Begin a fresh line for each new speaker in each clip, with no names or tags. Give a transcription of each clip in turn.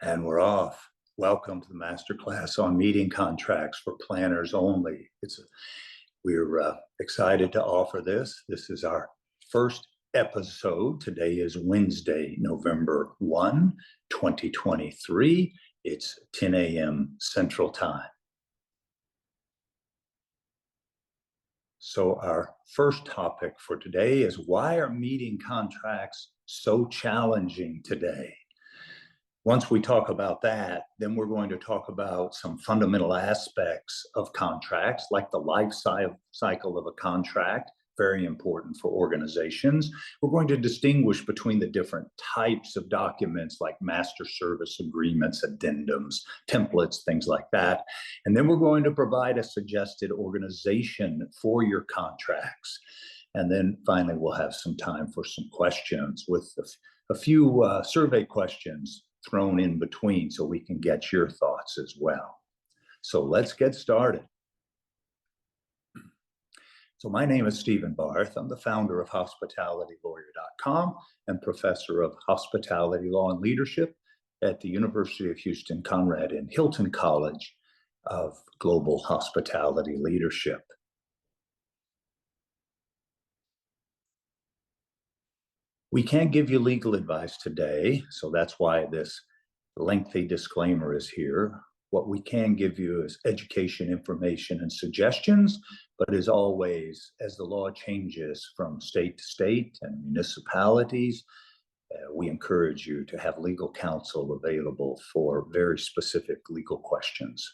And we're off. Welcome to the masterclass on meeting contracts for planners only. We're excited to offer this. This is our first episode. Today is Wednesday, November 1, 2023. It's 10 a.m. Central Time. So our first topic for today is, why are meeting contracts so challenging today? Once we talk about that, then we're going to talk about some fundamental aspects of contracts, like the life cycle of a contract, very important for organizations. We're going to distinguish between the different types of documents, like master service agreements, addendums, templates, things like that. And then we're going to provide a suggested organization for your contracts. And then finally, we'll have some time for some questions with a few survey questions thrown in between so we can get your thoughts as well. So let's get started. So my name is Stephen Barth. I'm the founder of HospitalityLawyer.com and professor of hospitality law and leadership at the University of Houston Conrad and Hilton College of Global Hospitality Leadership. We can't give you legal advice today, so that's why this lengthy disclaimer is here. What we can give you is education, information, and suggestions, but as always, as the law changes from state to state and municipalities, we encourage you to have legal counsel available for very specific legal questions.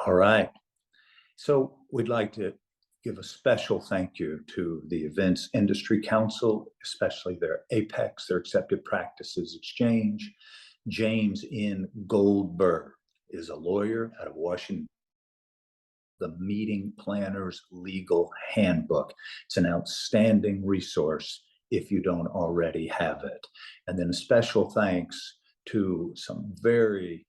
All right. So we'd like to give a special thank you to the Events Industry Council, especially their APEX, their Accepted Practices Exchange. James N. Goldberg is a lawyer out of Washington. The Meeting Planners Legal Handbook. It's an outstanding resource if you don't already have it. And then a special thanks to some very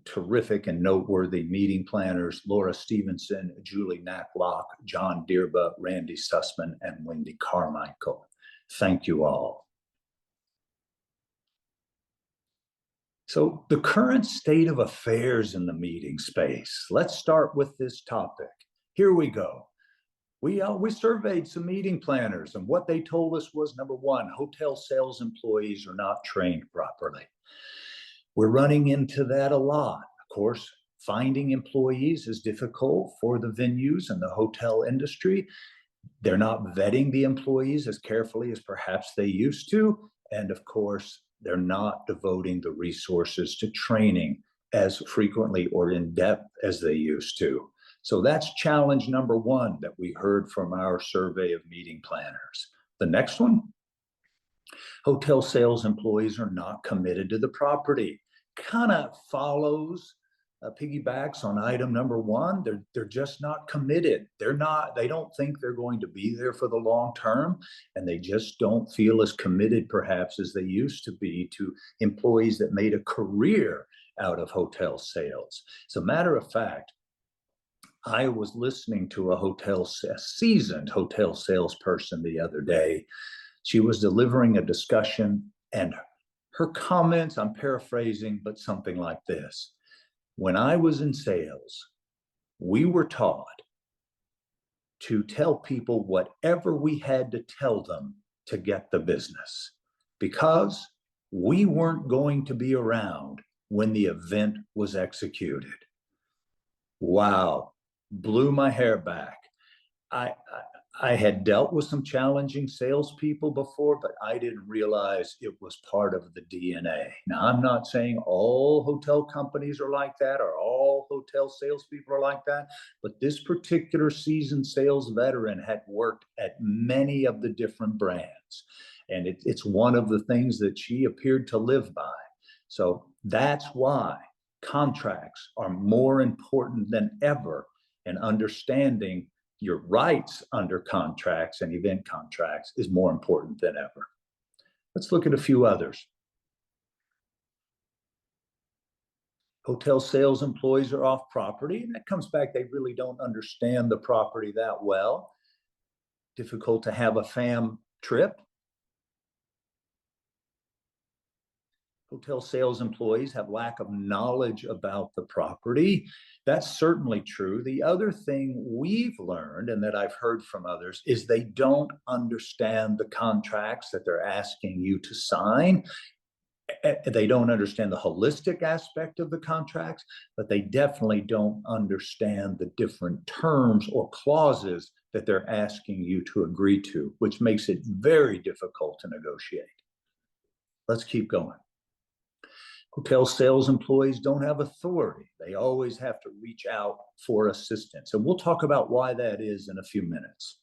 terrific and noteworthy meeting planners: Laura Stevenson, Julie Knacklock, John Dearba, Randy Sussman, and Wendy Carmichael. Thank you all. So the current state of affairs in the meeting space. Let's start with this topic. Here we go. We surveyed some meeting planners, and what they told us was, number one, hotel sales employees are not trained properly. We're running into that a lot. Of course, finding employees is difficult for the venues and the hotel industry. They're not vetting the employees as carefully as perhaps they used to. And of course, they're not devoting the resources to training as frequently or in depth as they used to. So that's challenge number one that we heard from our survey of meeting planners. The next one, hotel sales employees are not committed to the property. Kind of follows, piggybacks on item number one. They're just not committed. They don't think they're going to be there for the long term, and they just don't feel as committed perhaps as they used to be to employees that made a career out of hotel sales. As a matter of fact, I was listening to a seasoned hotel salesperson the other day. She was delivering a discussion, and her comments, I'm paraphrasing, but something like this: when I was in sales, we were taught to tell people whatever we had to tell them to get the business, because we weren't going to be around when the event was executed. Wow, blew my hair back. I had dealt with some challenging salespeople before, but I didn't realize it was part of the DNA. Now, I'm not saying all hotel companies are like that or all hotel salespeople are like that, but this particular seasoned sales veteran had worked at many of the different brands. And it's one of the things that she appeared to live by. So that's why contracts are more important than ever. and understanding your rights under contracts and event contracts is more important than ever. Let's look at a few others. Hotel sales employees are off property, and that comes back, they really don't understand the property that well. Difficult to have a fam trip. Hotel sales employees have lack of knowledge about the property. That's certainly true. The other thing we've learned, and that I've heard from others, is they don't understand the contracts that they're asking you to sign. They don't understand the holistic aspect of the contracts, but they definitely don't understand the different terms or clauses that they're asking you to agree to, which makes it very difficult to negotiate. Let's keep going. Hotel sales employees don't have authority. They always have to reach out for assistance. And we'll talk about why that is in a few minutes.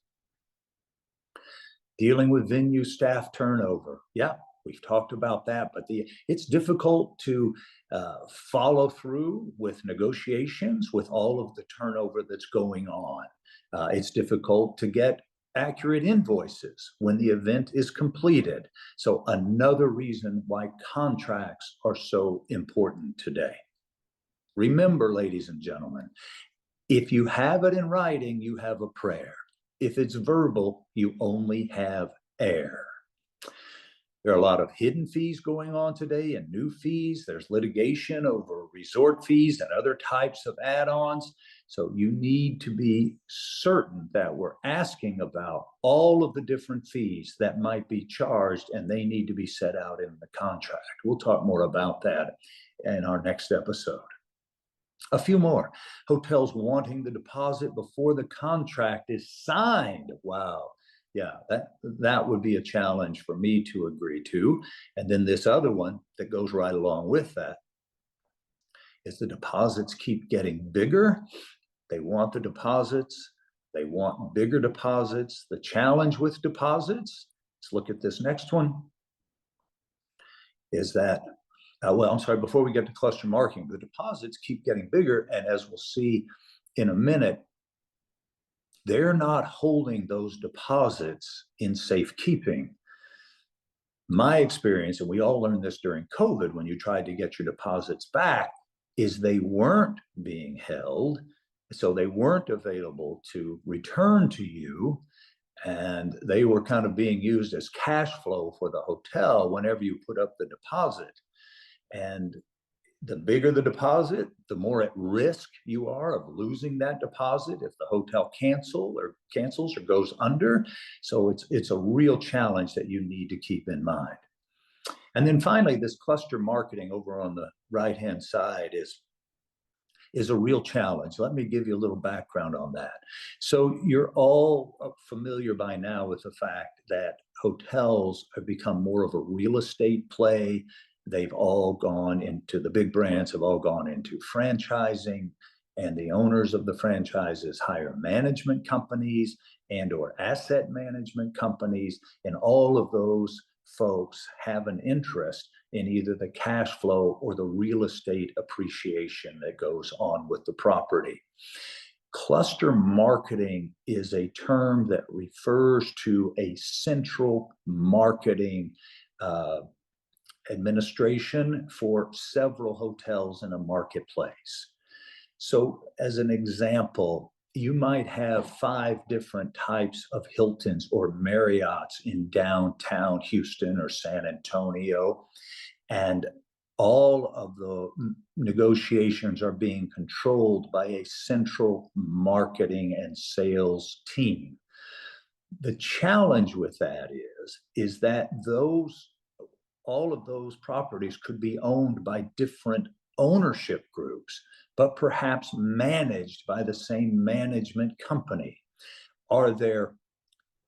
Dealing with venue staff turnover. Yeah, we've talked about that, but it's difficult to follow through with negotiations with all of the turnover that's going on. It's difficult to get accurate invoices when the event is completed. So another reason why contracts are so important today. Remember, ladies and gentlemen, if you have it in writing, you have a prayer. If it's verbal, you only have air. There are a lot of hidden fees going on today and new fees. There's litigation over resort fees and other types of add-ons. So you need to be certain that we're asking about all of the different fees that might be charged, and they need to be set out in the contract. We'll talk more about that in our next episode. A few more. Hotels wanting the deposit before the contract is signed. Wow. Yeah, that would be a challenge for me to agree to. And then this other one that goes right along with that is the deposits keep getting bigger. They want the deposits. They want bigger deposits. The challenge with deposits, let's look at this next one, is that, before we get to cluster marketing, the deposits keep getting bigger. And as we'll see in a minute, they're not holding those deposits in safekeeping. My experience, and we all learned this during COVID when you tried to get your deposits back, is they weren't being held. So they weren't available to return to you. And they were kind of being used as cash flow for the hotel whenever you put up the deposit. And the bigger the deposit, the more at risk you are of losing that deposit if the hotel cancels or goes under. So it's a real challenge that you need to keep in mind. And then finally, this cluster marketing over on the right-hand side is a real challenge. Let me give you a little background on that. So you're all familiar by now with the fact that hotels have become more of a real estate play. They've all gone into, the big brands have all gone into franchising, and the owners of the franchises hire management companies and or asset management companies, and all of those folks have an interest in either the cash flow or the real estate appreciation that goes on with the property. Cluster marketing is a term that refers to a central marketing administration for several hotels in a marketplace. So as an example, you might have 5 different types of Hiltons or Marriotts in downtown Houston or San Antonio, and all of the negotiations are being controlled by a central marketing and sales team. The challenge with that is that all of those properties could be owned by different ownership groups, but perhaps managed by the same management company. Are there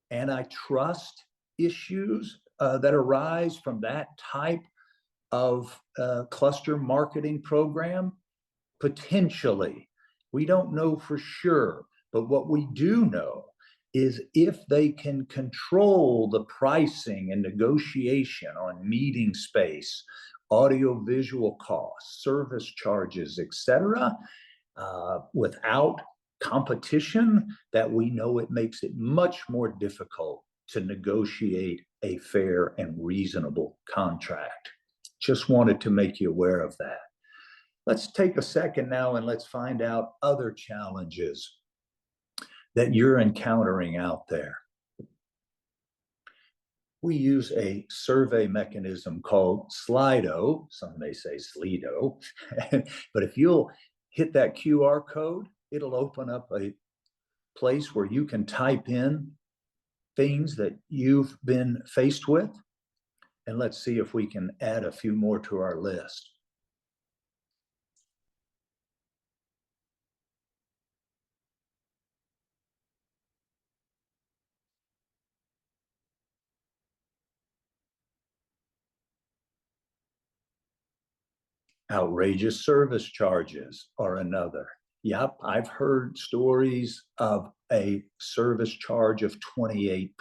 antitrust issues that arise from that type of cluster marketing program? Potentially. We don't know for sure, but what we do know is if they can control the pricing and negotiation on meeting space, audiovisual costs, service charges, etc., without competition that we know it makes it much more difficult to negotiate a fair and reasonable contract. Just wanted to make you aware of that. Let's take a second now and let's find out other challenges that you're encountering out there. We use a survey mechanism called Slido. Some may say Slido, but if you'll hit that QR code, it'll open up a place where you can type in things that you've been faced with. And let's see if we can add a few more to our list. Outrageous service charges are another. Yep, I've heard stories of a service charge of 28%.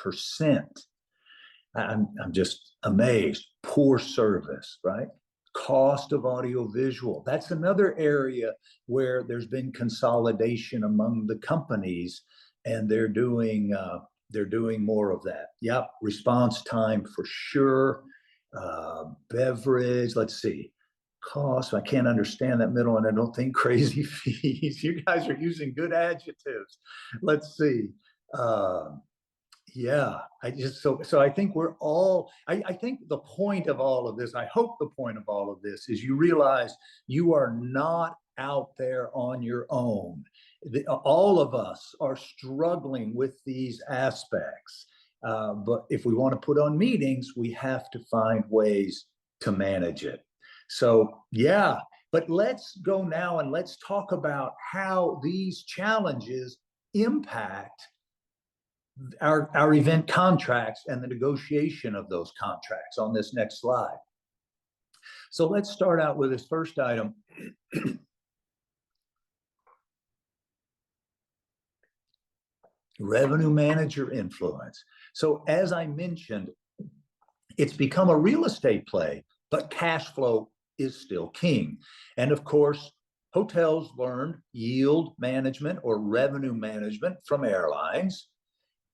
I'm just amazed. Poor service, right? Cost of audiovisual. That's another area where there's been consolidation among the companies, and they're doing more of that. Yep, response time for sure. Beverage. Let's see. Cost. I can't understand that middle, and I don't think crazy fees. You guys are using good adjectives. Let's see. Yeah, so I think we're all, I think the point of all of this, I hope the point of all of this is you realize you are not out there on your own. All of us are struggling with these aspects. But if we want to put on meetings, we have to find ways to manage it. So yeah, but let's go now and let's talk about how these challenges impact our event contracts and the negotiation of those contracts on this next slide. So let's start out with this first item. Revenue manager influence. So as I mentioned, it's become a real estate play, but cash flow is still king. And of course, hotels learned yield management or revenue management from airlines.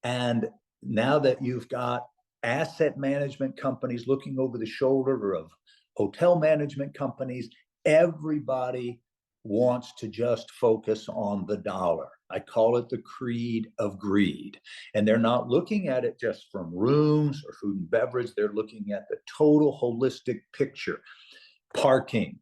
And now that you've got asset management companies looking over the shoulder of hotel management companies, everybody wants to just focus on the dollar. I call it the creed of greed. And they're not looking at it just from rooms or food and beverage. They're looking at the total holistic picture. Parking,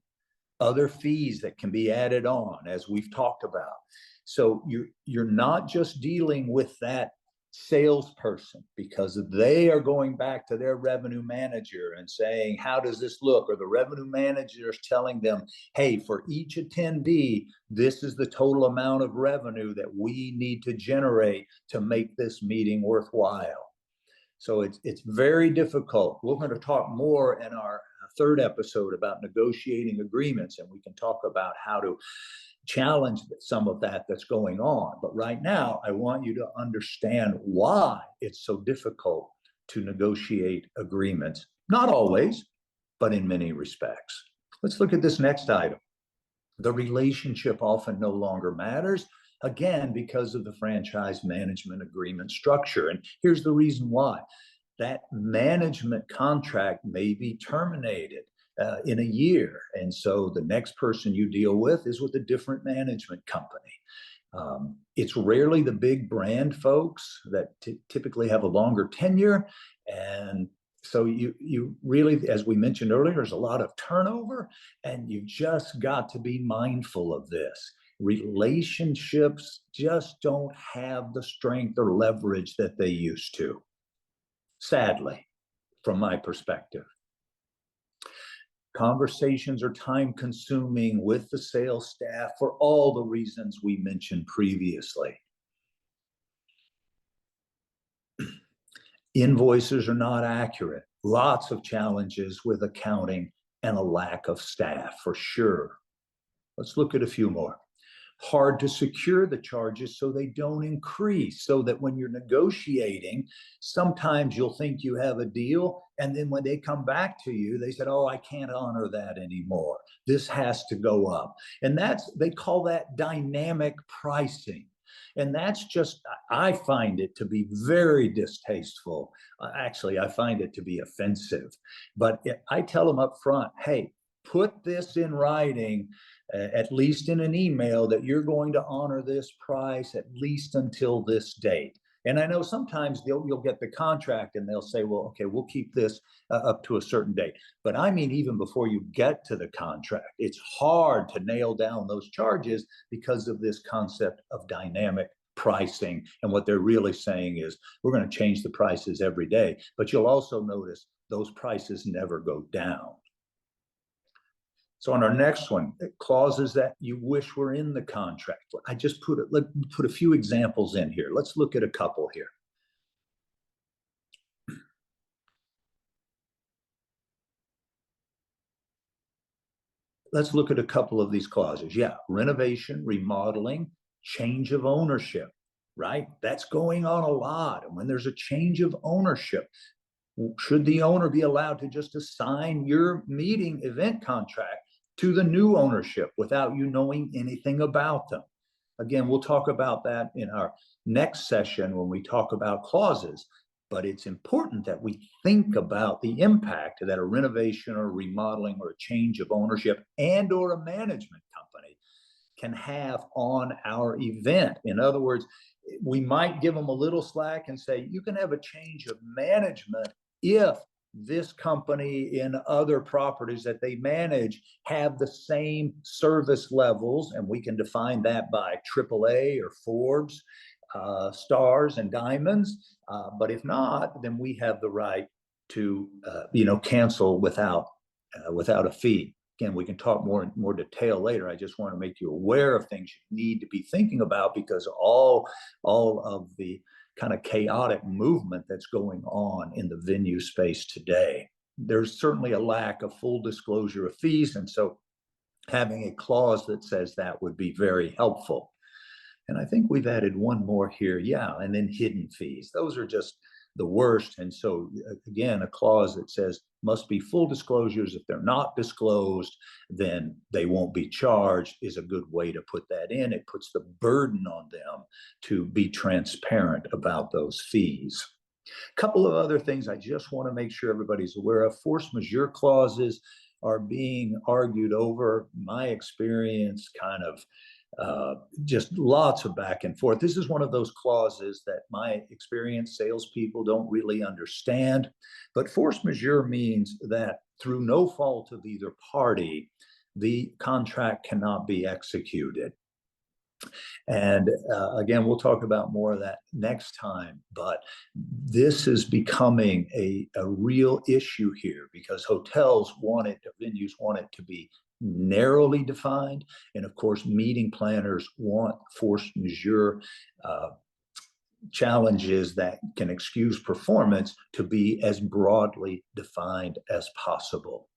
other fees that can be added on, as we've talked about. So you're not just dealing with that salesperson because they are going back to their revenue manager and saying, how does this look? Or the revenue manager is telling them, hey, for each attendee, this is the total amount of revenue that we need to generate to make this meeting worthwhile. So it's very difficult. We're going to talk more in our third episode about negotiating agreements, and we can talk about how to challenge some of that that's going on. But right now, I want you to understand why it's so difficult to negotiate agreements. Not always, but in many respects. Let's look at this next item. The relationship often no longer matters, again, because of the franchise management agreement structure. And here's the reason why. That management contract may be terminated in a year. And so the next person you deal with is with a different management company. It's rarely the big brand folks that typically have a longer tenure. And so you really, as we mentioned earlier, there's a lot of turnover, and you've just got to be mindful of this. Relationships just don't have the strength or leverage that they used to, sadly, from my perspective. Conversations are time consuming with the sales staff for all the reasons we mentioned previously. Invoices are not accurate. Lots of challenges with accounting and a lack of staff for sure. Let's look at a few more. Hard to secure the charges so they don't increase, so that when you're negotiating, sometimes you'll think you have a deal, and then when they come back to you, they said, oh, I can't honor that anymore. This has to go up. And they call that dynamic pricing. And that's just, I find it to be very distasteful. Actually, I find it to be offensive. But I tell them up front, hey, put this in writing, at least in an email, that you're going to honor this price at least until this date. And I know sometimes you'll get the contract and they'll say, well, okay, we'll keep this up to a certain date. But I mean, even before you get to the contract, it's hard to nail down those charges because of this concept of dynamic pricing. And what they're really saying is, we're going to change the prices every day. But you'll also notice those prices never go down. So on our next one, clauses that you wish were in the contract. I just put a few examples in here. Let's look at a couple here. Let's look at a couple of these clauses. Yeah, renovation, remodeling, change of ownership, right? That's going on a lot. And when there's a change of ownership, should the owner be allowed to just assign your meeting event contract to the new ownership without you knowing anything about them? Again, we'll talk about that in our next session when we talk about clauses, but it's important that we think about the impact that a renovation or remodeling or a change of ownership and or a management company can have on our event. In other words, we might give them a little slack and say, you can have a change of management if this company in other properties that they manage have the same service levels, and we can define that by AAA or Forbes, stars and diamonds. But if not, then we have the right to cancel without a fee. Again, we can talk more detail later. I just want to make you aware of things you need to be thinking about, because all of the kind of chaotic movement that's going on in the venue space today, there's certainly a lack of full disclosure of fees. And so having a clause that says that would be very helpful. And I think we've added one more here. Yeah, and then hidden fees. Those are just the worst. And so again, a clause that says must be full disclosures. If they're not disclosed, then they won't be charged, is a good way to put that in. It puts the burden on them to be transparent about those fees. A couple of other things I just want to make sure everybody's aware of. Force majeure clauses are being argued over. My experience, kind of just lots of back and forth. This is one of those clauses that my experienced salespeople don't really understand. But force majeure means that through no fault of either party, the contract cannot be executed. And again, we'll talk about more of that next time, but this is becoming a real issue here, because hotels want it, venues want it to be narrowly defined. And of course, meeting planners want force majeure challenges that can excuse performance to be as broadly defined as possible.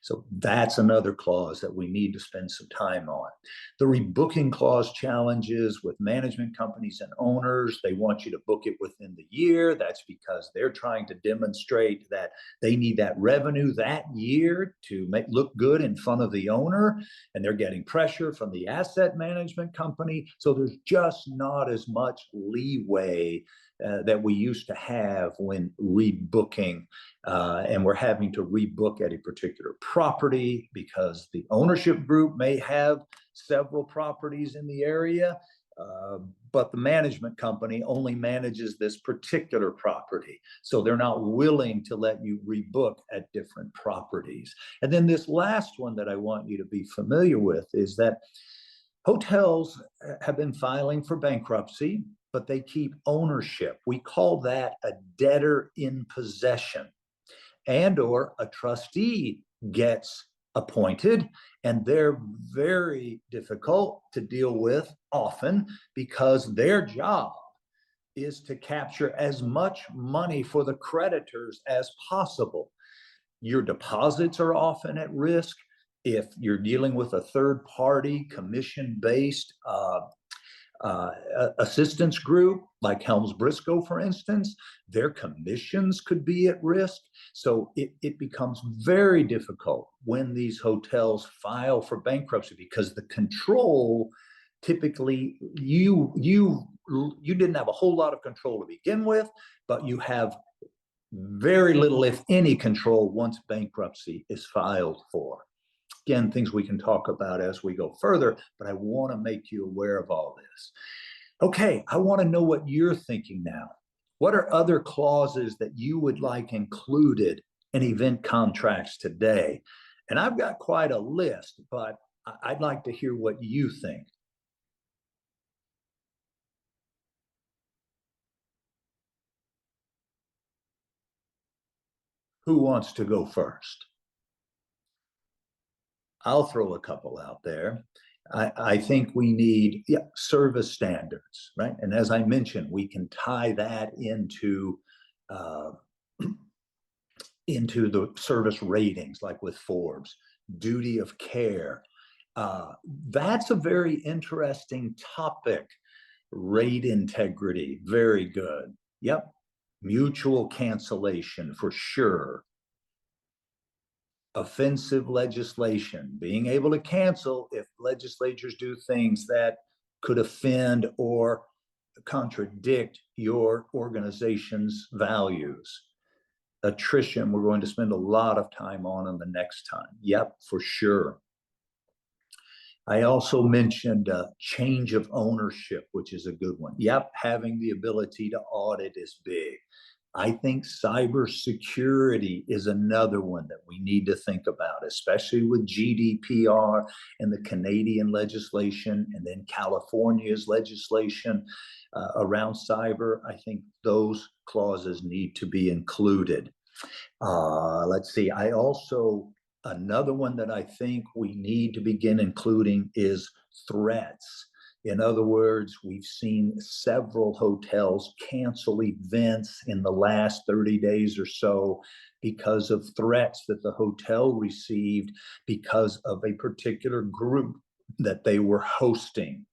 So that's another clause that we need to spend some time on. The rebooking clause challenges with management companies and owners. They want you to book it within the year. That's because they're trying to demonstrate that they need that revenue that year to look good in front of the owner, and they're getting pressure from the asset management company. So there's just not as much leeway that we used to have when rebooking, and we're having to rebook at a particular property because the ownership group may have several properties in the area, but the management company only manages this particular property. So they're not willing to let you rebook at different properties. And then this last one that I want you to be familiar with is that hotels have been filing for bankruptcy, but they keep ownership. We call that a debtor in possession, and or a trustee gets appointed, and they're very difficult to deal with often because their job is to capture as much money for the creditors as possible. Your deposits are often at risk. If you're dealing with a third party commission-based assistance group like Helms Briscoe, for instance, their commissions could be at risk. So it becomes very difficult when these hotels file for bankruptcy, because the control typically you didn't have a whole lot of control to begin with, but you have very little, if any, control once bankruptcy is filed for. Again, things we can talk about as we go further, but I want to make you aware of all this. Okay, I want to know what you're thinking now. What are other clauses that you would like included in event contracts today? And I've got quite a list, but I'd like to hear what you think. Who wants to go first? I'll throw a couple out there. I think we need service standards, right? And as I mentioned, we can tie that into the service ratings, like with Forbes. Duty of care. That's a very interesting topic. Rate integrity, very good. Yep. Mutual cancellation for sure. Offensive legislation, being able to cancel if legislatures do things that could offend or contradict your organization's values. Attrition, we're going to spend a lot of time on the next time. Yep, for sure. I also mentioned change of ownership, which is a good one. Yep, having the ability to audit is big. I think cybersecurity is another one that we need to think about, especially with GDPR and the Canadian legislation, and then California's legislation around cyber. I think those clauses need to be included. Let's see. Another one that I think we need to begin including is threats. In other words, we've seen several hotels cancel events in the last 30 days or so because of threats that the hotel received because of a particular group that they were hosting,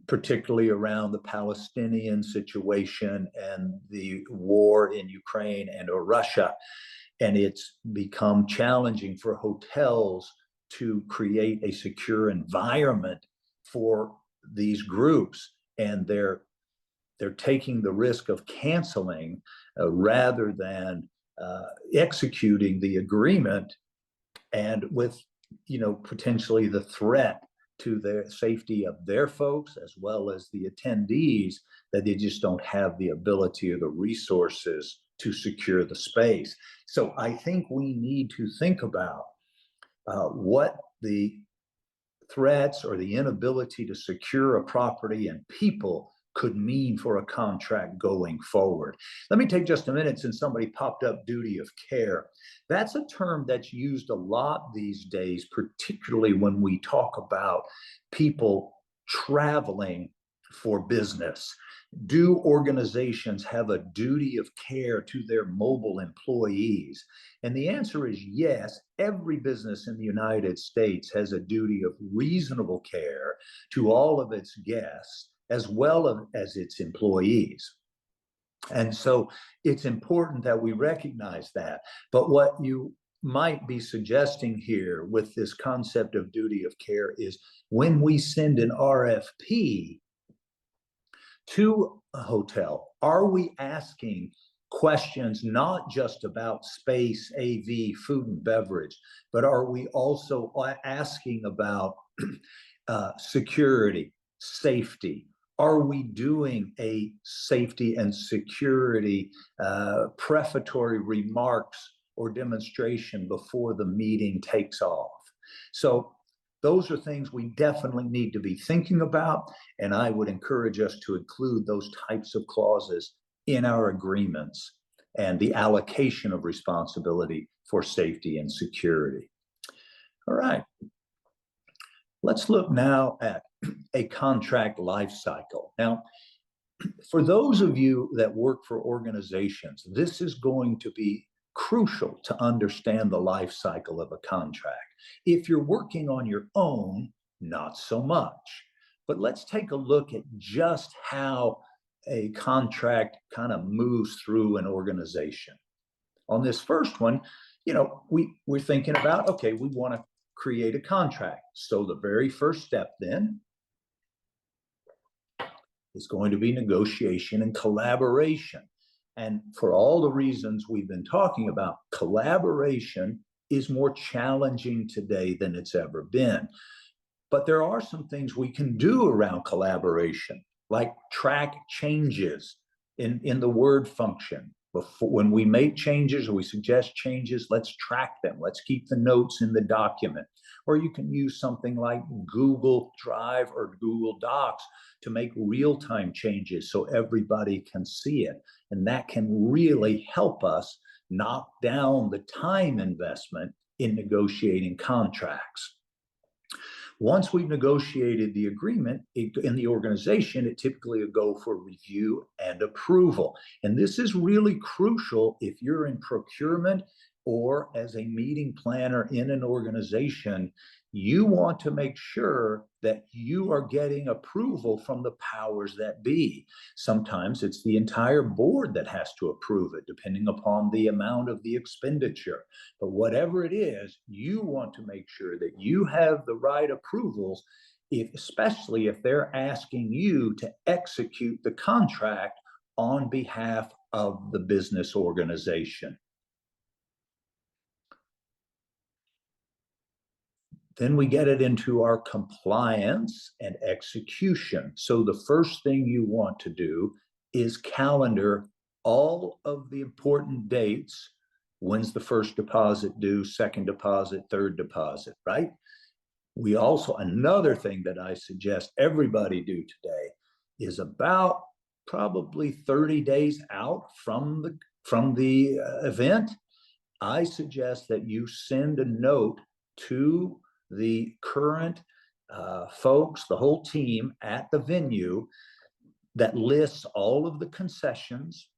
particularly around the Palestinian situation and the war in Ukraine and or Russia. And it's become challenging for hotels to create a secure environment for these groups, and they're taking the risk of canceling rather than executing the agreement, and with potentially the threat to the safety of their folks as well as the attendees, that they just don't have the ability or the resources to secure the space. So I think we need to think about what the threats or the inability to secure a property and people could mean for a contract going forward. Let me take just a minute, since somebody popped up duty of care. That's a term that's used a lot these days, particularly when we talk about people traveling for business. Do organizations have a duty of care to their mobile employees? And the answer is yes. Every business in the United States has a duty of reasonable care to all of its guests as well as its employees. And so it's important that we recognize that. But what you might be suggesting here with this concept of duty of care is when we send an RFP to a hotel, are we asking questions not just about space, AV, food and beverage, but are we also asking about security, safety? Are we doing a safety and security prefatory remarks or demonstration before the meeting takes off? So those are things we definitely need to be thinking about, and I would encourage us to include those types of clauses in our agreements and the allocation of responsibility for safety and security. All right. Let's look now at a contract life cycle. Now, for those of you that work for organizations, this is going to be crucial to understand the life cycle of a contract. If you're working on your own, not so much. But let's take a look at just how a contract kind of moves through an organization. On this first one, we're thinking about, okay, we want to create a contract. So the very first step then is going to be negotiation and collaboration. And for all the reasons we've been talking about, collaboration is more challenging today than it's ever been. But there are some things we can do around collaboration, like track changes in the Word function. Before, when we make changes or we suggest changes, let's track them. Let's keep the notes in the document. Or you can use something like Google Drive or Google Docs to make real-time changes so everybody can see it. And that can really help us knock down the time investment in negotiating contracts. Once we've negotiated the agreement in the organization, it typically will go for review and approval. And this is really crucial if you're in procurement or as a meeting planner in an organization. You want to make sure that you are getting approval from the powers that be. Sometimes it's the entire board that has to approve it, depending upon the amount of the expenditure. But whatever it is, you want to make sure that you have the right approvals, especially if they're asking you to execute the contract on behalf of the business organization. Then we get it into our compliance and execution. So the first thing you want to do is calendar all of the important dates. When's the first deposit due, second deposit, third deposit, right? We also, another thing that I suggest everybody do today is about probably 30 days out from the event, I suggest that you send a note to the current folks, the whole team at the venue, that lists all of the concessions.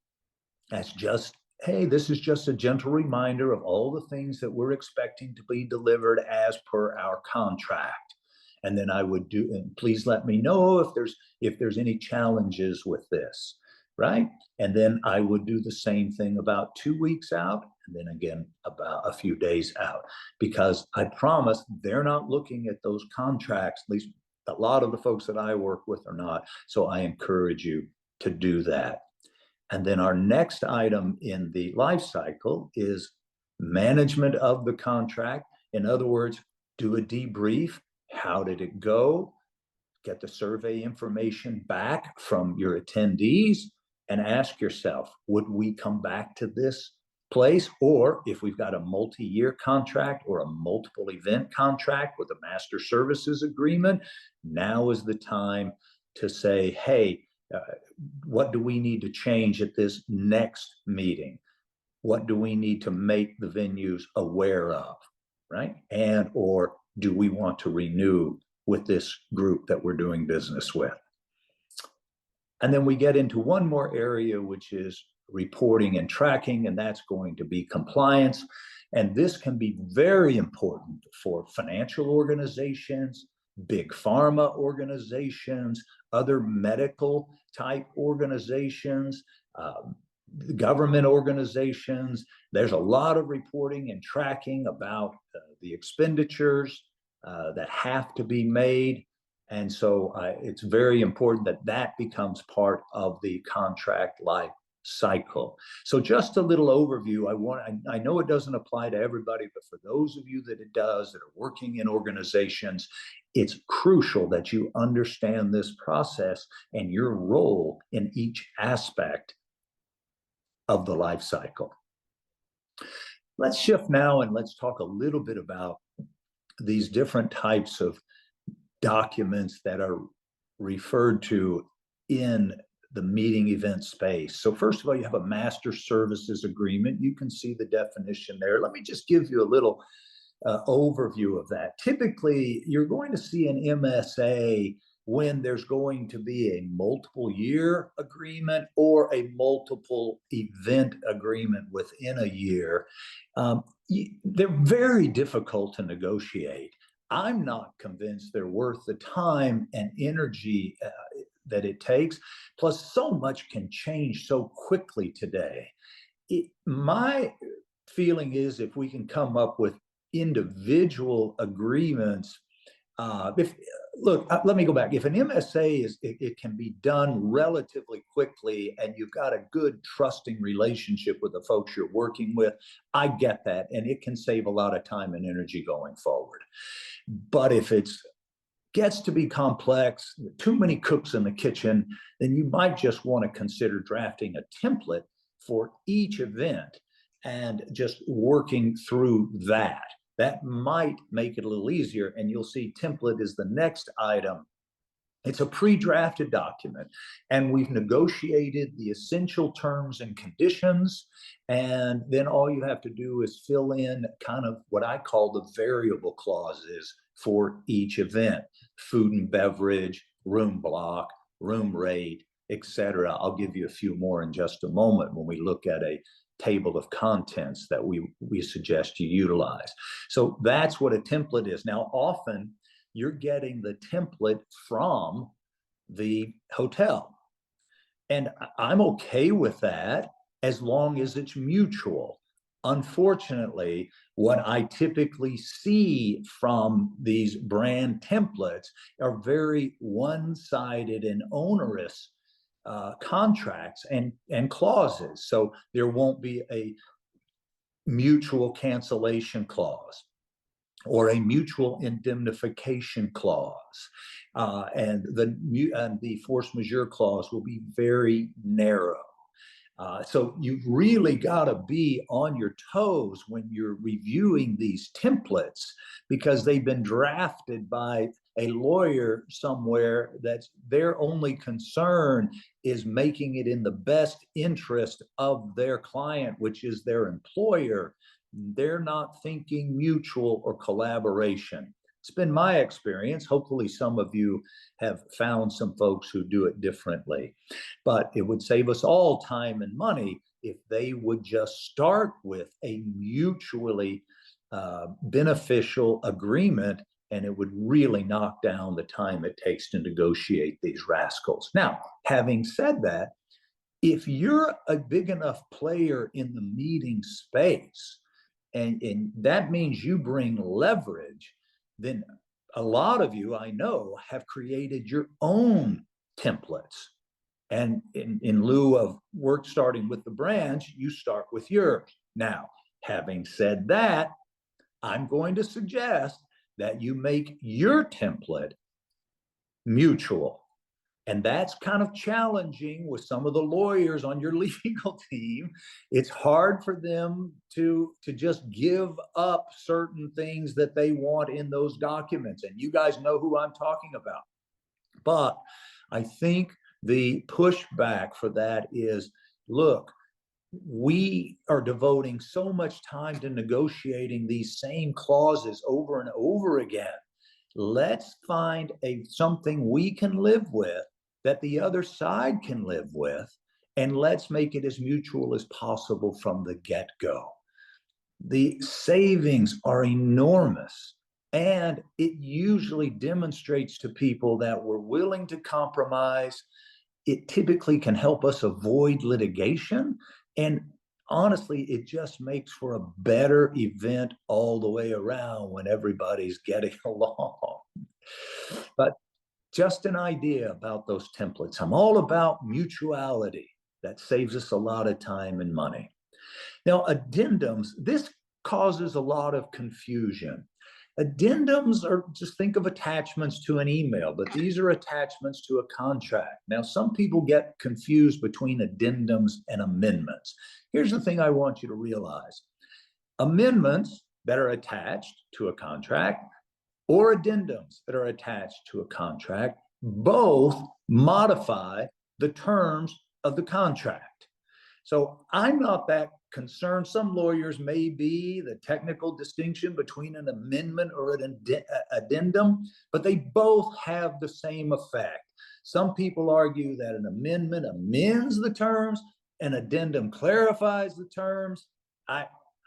That's just, hey, this is just a gentle reminder of all the things that we're expecting to be delivered as per our contract. And then I would do, and please let me know if there's any challenges with this, right? And then I would do the same thing about 2 weeks out, and then again about a few days out, because I promise they're not looking at those contracts. At least a lot of the folks that I work with are not. So I encourage you to do that. And then our next item in the life cycle is management of the contract. In other words, do a debrief. How did it go? Get the survey information back from your attendees and ask yourself, would we come back to this place? Or if we've got a multi-year contract or a multiple event contract with a master services agreement, now is the time to say, hey, what do we need to change at this next meeting? What do we need to make the venues aware of, right? And or do we want to renew with this group that we're doing business with? And then we get into one more area, which is reporting and tracking, and that's going to be compliance. And this can be very important for financial organizations, big pharma organizations, other medical type organizations, government organizations. There's a lot of reporting and tracking about the expenditures that have to be made. And so it's very important that that becomes part of the contract life cycle. So just a little overview. I know it doesn't apply to everybody, but for those of you that it does, that are working in organizations, it's crucial that you understand this process and your role in each aspect of the life cycle. Let's shift now and let's talk a little bit about these different types of documents that are referred to in the meeting event space. So first of all, you have a master services agreement. You can see the definition there. Let me just give you a little overview of that. Typically, you're going to see an MSA when there's going to be a multiple year agreement or a multiple event agreement within a year. They're very difficult to negotiate. I'm not convinced they're worth the time and energy that it takes. Plus, so much can change so quickly today. My feeling is if we can come up with individual agreements, let me go back. If an MSA it can be done relatively quickly and you've got a good trusting relationship with the folks you're working with, I get that. And it can save a lot of time and energy going forward. But if it gets to be complex, too many cooks in the kitchen, then you might just want to consider drafting a template for each event and just working through that. That might make it a little easier, and you'll see template is the next item. It's a pre-drafted document, and we've negotiated the essential terms and conditions, and then all you have to do is fill in kind of what I call the variable clauses for each event: food and beverage, room block, room rate, etc. I'll give you a few more in just a moment when we look at a table of contents that we suggest you utilize. So that's what a template is. Now, often you're getting the template from the hotel, and I'm okay with that as long as it's mutual. Unfortunately, what I typically see from these brand templates are very one-sided and onerous contracts and clauses. So there won't be a mutual cancellation clause or a mutual indemnification clause, and the force majeure clause will be very narrow. So you've really got to be on your toes when you're reviewing these templates, because they've been drafted by a lawyer somewhere that's their only concern is making it in the best interest of their client, which is their employer. They're not thinking mutual or collaboration. It's been my experience. Hopefully some of you have found some folks who do it differently. But it would save us all time and money if they would just start with a mutually beneficial agreement, and it would really knock down the time it takes to negotiate these rascals. Now, having said that, if you're a big enough player in the meeting space, and that means you bring leverage, then a lot of you, I know, have created your own templates. And in lieu of work starting with the branch, you start with yours. Now, having said that, I'm going to suggest that you make your template mutual. And that's kind of challenging with some of the lawyers on your legal team. It's hard for them to just give up certain things that they want in those documents. And you guys know who I'm talking about. But I think the pushback for that is, look, we are devoting so much time to negotiating these same clauses over and over again. Let's find something we can live with, that the other side can live with, and let's make it as mutual as possible from the get-go. The savings are enormous, and it usually demonstrates to people that we're willing to compromise. It typically can help us avoid litigation, and honestly, it just makes for a better event all the way around when everybody's getting along. But just an idea about those templates. I'm all about mutuality. That saves us a lot of time and money. Now, addendums, this causes a lot of confusion. Addendums are, just think of attachments to an email, but these are attachments to a contract. Now, some people get confused between addendums and amendments. Here's the thing I want you to realize. Amendments that are attached to a contract or addendums that are attached to a contract both modify the terms of the contract. So I'm not that concerned. Some lawyers may be the technical distinction between an amendment or an addendum, but they both have the same effect. Some people argue that an amendment amends the terms, an addendum clarifies the terms.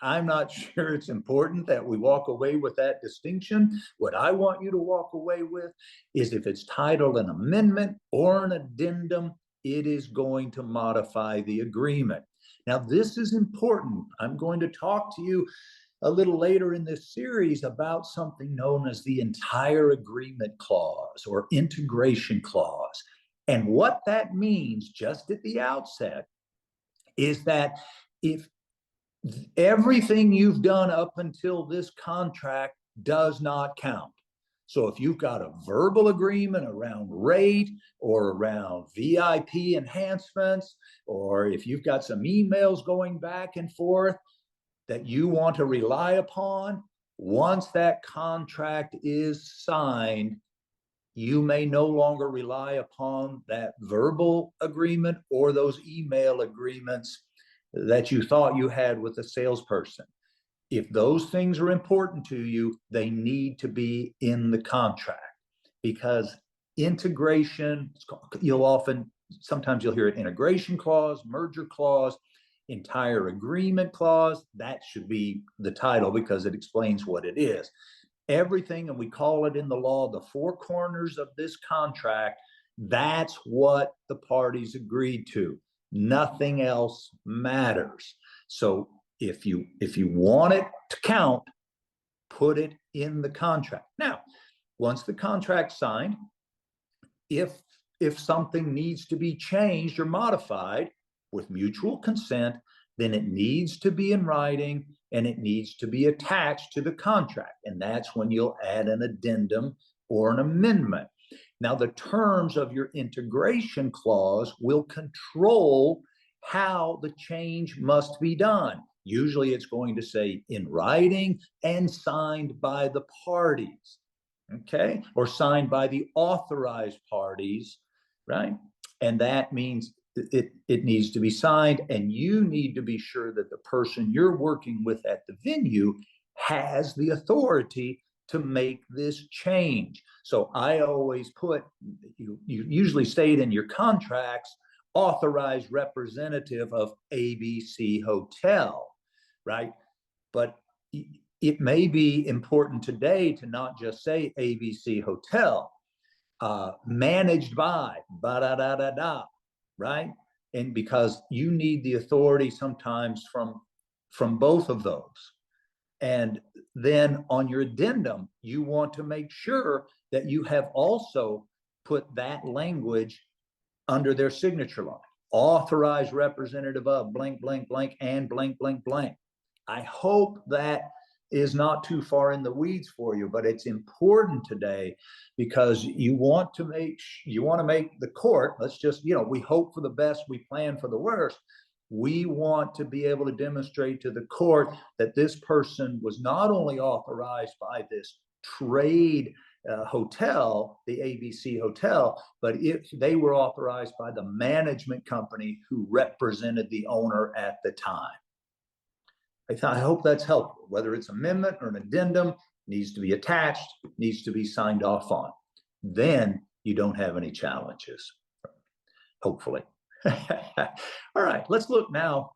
I'm not sure it's important that we walk away with that distinction. What I want you to walk away with is, if it's titled an amendment or an addendum, it is going to modify the agreement. Now, this is important. I'm going to talk to you a little later in this series about something known as the entire agreement clause or integration clause. And what that means, just at the outset, is that if everything you've done up until this contract does not count. So if you've got a verbal agreement around rate or around VIP enhancements, or if you've got some emails going back and forth that you want to rely upon, once that contract is signed, you may no longer rely upon that verbal agreement or those email agreements that you thought you had with the salesperson. If those things are important to you, they need to be in the contract, because integration, sometimes you'll hear it integration clause, merger clause, entire agreement clause. That should be the title because it explains what it is. Everything, and we call it in the law, the four corners of this contract, that's what the parties agreed to. Nothing else matters. So if you want it to count, put it in the contract. Now, once the contract's signed, if something needs to be changed or modified with mutual consent, then it needs to be in writing and it needs to be attached to the contract. And that's when you'll add an addendum or an amendment. Now, the terms of your integration clause will control how the change must be done. Usually it's going to say in writing and signed by the parties, okay? Or signed by the authorized parties, right? And that means it needs to be signed, and you need to be sure that the person you're working with at the venue has the authority to make this change. So I always put, you usually state in your contracts, authorized representative of ABC Hotel, right? But it may be important today to not just say ABC Hotel, managed by, ba-da-da-da-da, right? And because you need the authority sometimes from both of those. And then on your addendum, you want to make sure that you have also put that language under their signature line. Authorized representative of blank, blank, blank, and blank, blank, blank. I hope that is not too far in the weeds for you, but it's important today because you want to make the court, let's just, we hope for the best, we plan for the worst. We want to be able to demonstrate to the court that this person was not only authorized by this trade hotel, the ABC Hotel, but they were authorized by the management company who represented the owner at the time. I hope that's helpful. Whether it's amendment or an addendum, needs to be attached, needs to be signed off on. Then you don't have any challenges, hopefully. All right, let's look now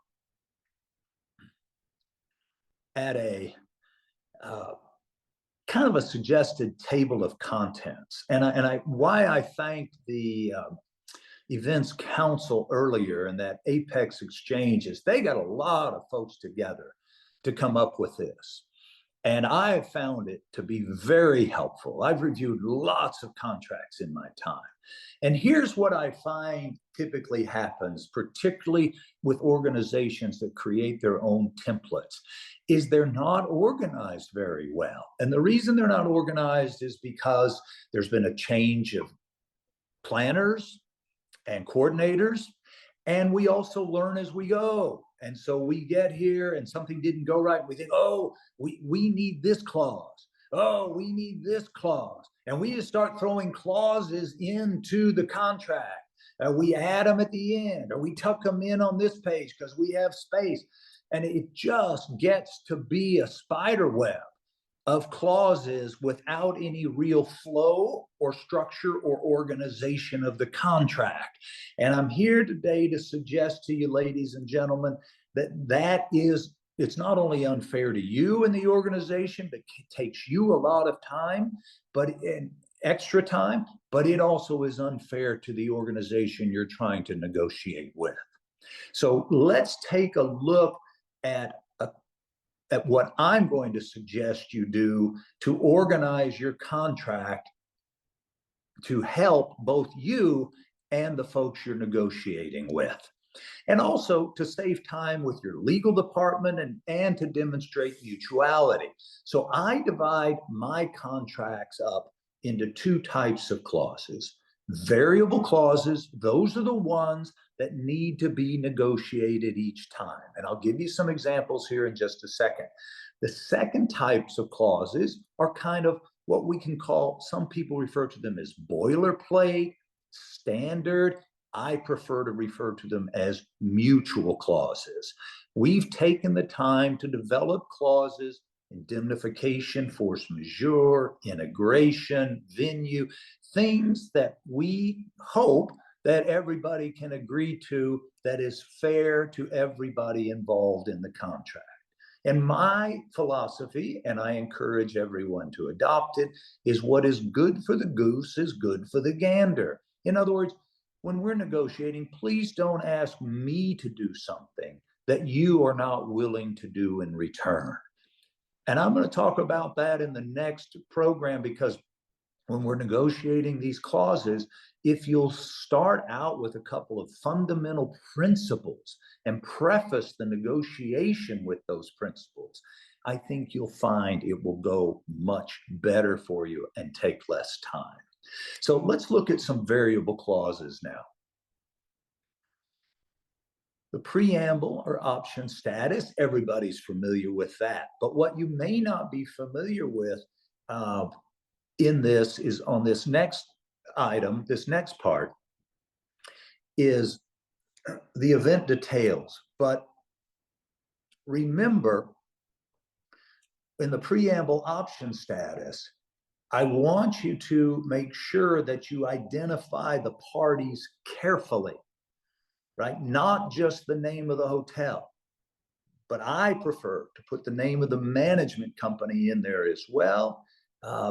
at a kind of a suggested table of contents. And why I thanked the events council earlier and that Apex Exchanges, they got a lot of folks together to come up with this. And I have found it to be very helpful. I've reviewed lots of contracts in my time. And here's what I find typically happens, particularly with organizations that create their own templates, is they're not organized very well. And the reason they're not organized is because there's been a change of planners and coordinators, and we also learn as we go. And so we get here and something didn't go right. We think, oh, we need this clause. Oh, we need this clause. And we just start throwing clauses into the contract. We add them at the end, or we tuck them in on this page because we have space. And it just gets to be a spider web of clauses without any real flow or structure or organization of the contract. And I'm here today to suggest to you, ladies and gentlemen, it's not only unfair to you and the organization, but it takes you a lot of time, extra time, but it also is unfair to the organization you're trying to negotiate with. So let's take a look at at what I'm going to suggest you do to organize your contract to help both you and the folks you're negotiating with. And also to save time with your legal department and to demonstrate mutuality. So I divide my contracts up into two types of clauses. Variable clauses, those are the ones that need to be negotiated each time. And I'll give you some examples here in just a second. The second types of clauses are kind of what we can call, some people refer to them as boilerplate, standard. I prefer to refer to them as mutual clauses. We've taken the time to develop clauses, indemnification, force majeure, integration, venue, things that we hope that everybody can agree to, that is fair to everybody involved in the contract. And my philosophy, and I encourage everyone to adopt it, is what is good for the goose is good for the gander. In other words, when we're negotiating, please don't ask me to do something that you are not willing to do in return. And I'm going to talk about that in the next program, because when we're negotiating these clauses, if you'll start out with a couple of fundamental principles and preface the negotiation with those principles, I think you'll find it will go much better for you and take less time. So let's look at some variable clauses now. The preamble or option status, everybody's familiar with that. But what you may not be familiar with in this is on this next item, this next part, is the event details. But remember, in the preamble option status, I want you to make sure that you identify the parties carefully, right? Not just the name of the hotel, but I prefer to put the name of the management company in there as well,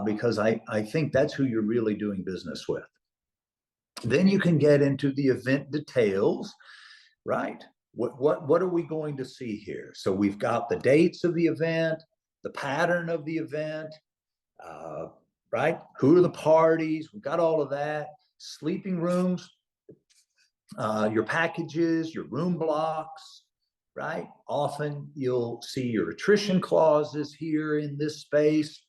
because I think that's who you're really doing business with. Then you can get into the event details, right? What are we going to see here? So we've got the dates of the event, the pattern of the event, right? Who are the parties? We've got all of that. Sleeping rooms, your packages, your room blocks, right? Often you'll see your attrition clauses here in this space.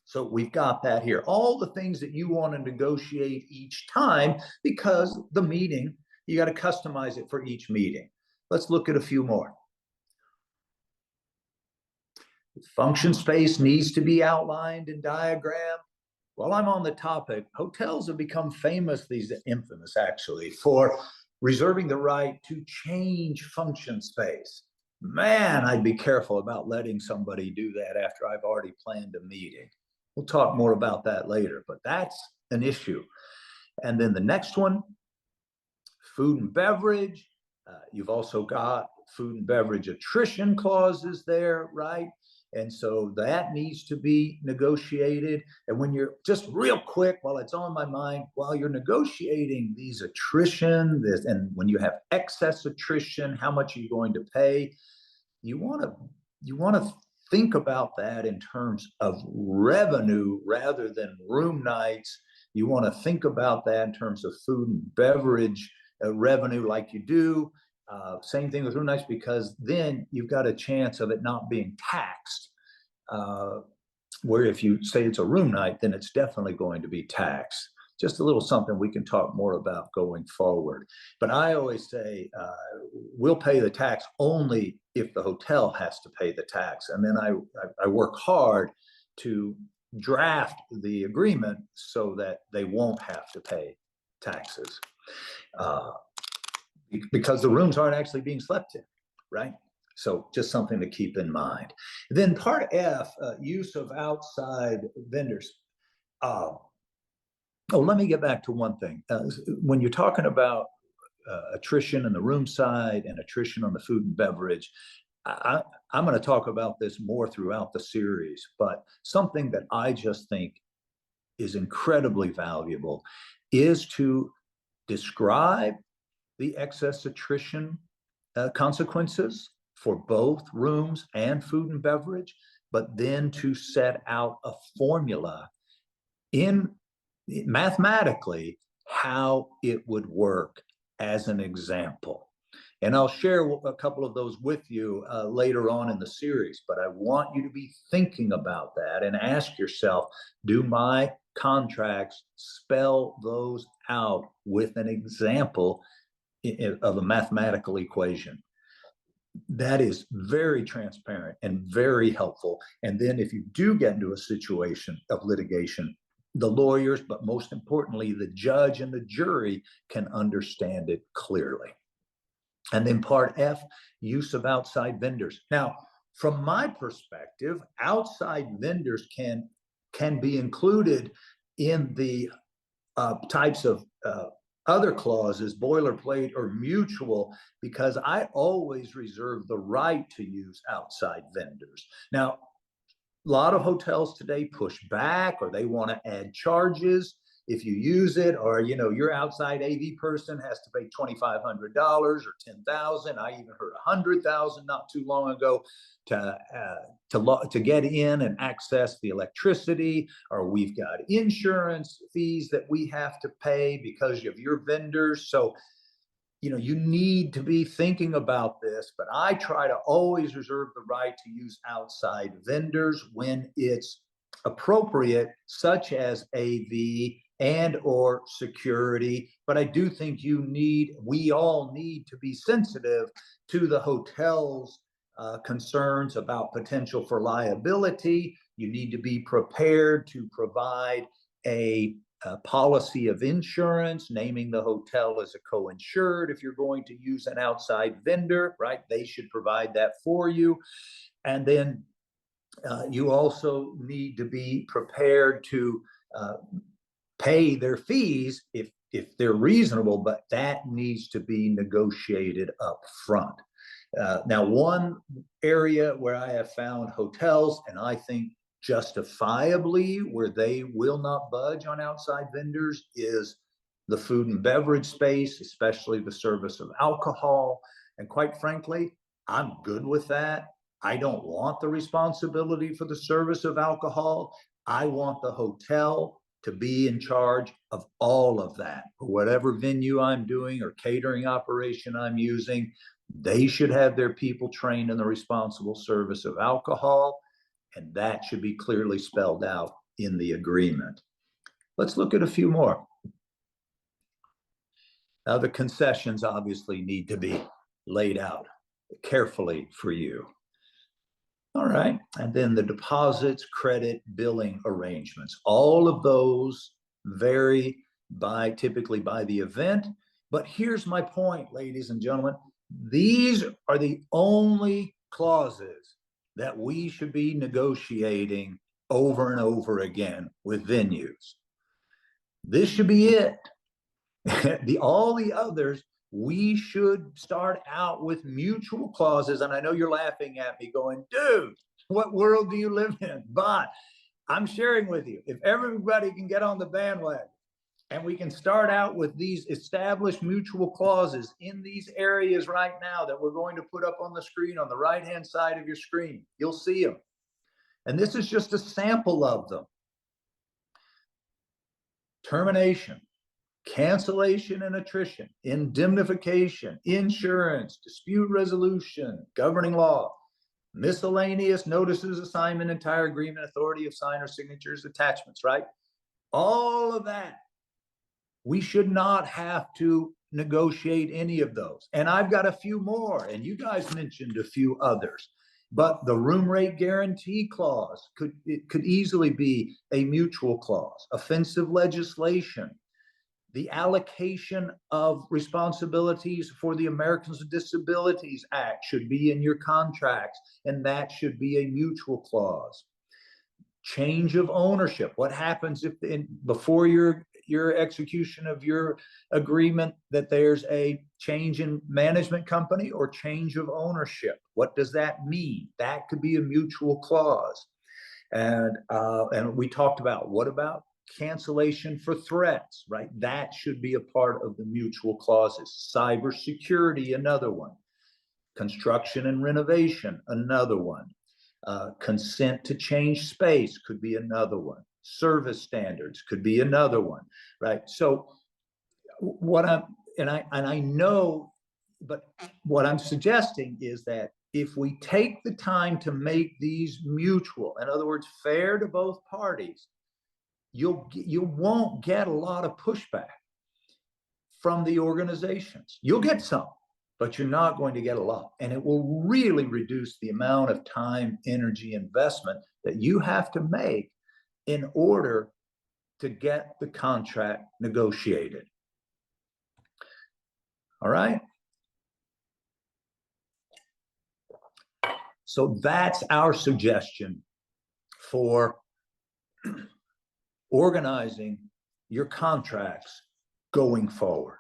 So we've got that here. All the things that you want to negotiate each time, because the meeting, you got to customize it for each meeting. Let's look at a few more. Function space needs to be outlined and diagrammed. While I'm on the topic, hotels have become famous, infamous actually, for reserving the right to change function space. Man, I'd be careful about letting somebody do that after I've already planned a meeting. We'll talk more about that later, but that's an issue. And then the next one, food and beverage. You've also got food and beverage attrition clauses there, right? And so that needs to be negotiated. And when you're, just real quick, while it's on my mind, while you're negotiating these attrition, and when you have excess attrition, how much are you going to pay? You want to think about that in terms of revenue rather than room nights. You want to think about that in terms of food and beverage revenue, like you do. Same thing with room nights, because then you've got a chance of it not being taxed. Where if you say it's a room night, then it's definitely going to be taxed. Just a little something we can talk more about going forward. But I always say we'll pay the tax only if the hotel has to pay the tax. And then I work hard to draft the agreement so that they won't have to pay taxes. Because the rooms aren't actually being slept in, right? So just something to keep in mind. Then part F, use of outside vendors. Let me get back to one thing. When you're talking about attrition on the room side and attrition on the food and beverage, I'm going to talk about this more throughout the series, but something that I just think is incredibly valuable is to describe the excess attrition consequences, for both rooms and food and beverage, but then to set out a formula in mathematically how it would work as an example. And I'll share a couple of those with you later on in the series, but I want you to be thinking about that and ask yourself, do my contracts spell those out with an example of a mathematical equation? That is very transparent and very helpful. And then if you do get into a situation of litigation, the lawyers, but most importantly, the judge and the jury can understand it clearly. And then part F, use of outside vendors. Now, from my perspective, outside vendors can be included in the types of other clauses, boilerplate or mutual, because I always reserve the right to use outside vendors. Now, a lot of hotels today push back, or they want to add charges if you use it, or your outside AV person has to pay $2,500 or $10,000. I even heard $100,000 not too long ago to get in and access the electricity, or we've got insurance fees that we have to pay because of your vendors. So you need to be thinking about this, but I try to always reserve the right to use outside vendors when it's appropriate, such as AV and or security. But I do think we all need to be sensitive to the hotel's concerns about potential for liability. You need to be prepared to provide a policy of insurance, naming the hotel as a co-insured. If you're going to use an outside vendor, right, they should provide that for you. And then you also need to be prepared to pay their fees if they're reasonable, but that needs to be negotiated up front. Now, one area where I have found hotels, and I think justifiably where they will not budge on outside vendors, is the food and beverage space, especially the service of alcohol. And quite frankly, I'm good with that. I don't want the responsibility for the service of alcohol. I want the hotel to be in charge of all of that. For whatever venue I'm doing or catering operation I'm using, they should have their people trained in the responsible service of alcohol, and that should be clearly spelled out in the agreement. Let's look at a few more. Now, the concessions obviously need to be laid out carefully for you. All right, and then the deposits, credit, billing arrangements. All of those vary typically by the event. But here's my point, ladies and gentlemen. These are the only clauses that we should be negotiating over and over again with venues. This should be it. All the others, we should start out with mutual clauses. And I know you're laughing at me going, dude, what world do you live in? But I'm sharing with you, if everybody can get on the bandwagon and we can start out with these established mutual clauses in these areas right now that we're going to put up on the screen on the right-hand side of your screen, you'll see them. And this is just a sample of them. Termination, cancellation and attrition, indemnification, insurance, dispute resolution, governing law, miscellaneous notices, assignment, entire agreement, authority of signer, signatures, attachments, right? All of that. We should not have to negotiate any of those. And I've got a few more, and you guys mentioned a few others. But the room rate guarantee clause could easily be a mutual clause. Offensive legislation, the allocation of responsibilities for the Americans with Disabilities Act should be in your contracts, and that should be a mutual clause. Change of ownership. What happens if before your execution of your agreement that there's a change in management company or change of ownership? What does that mean? That could be a mutual clause. And we talked about, what about cancellation for threats, right? That should be a part of the mutual clauses. Cybersecurity, another one. Construction and renovation, another one. Consent to change space could be another one. Service standards could be another one, right? So what I know, but what I'm suggesting is that if we take the time to make these mutual, in other words, fair to both parties, you won't get a lot of pushback from the organizations. You'll get some, but you're not going to get a lot. And it will really reduce the amount of time, energy, investment that you have to make in order to get the contract negotiated. All right? So that's our suggestion for organizing your contracts going forward.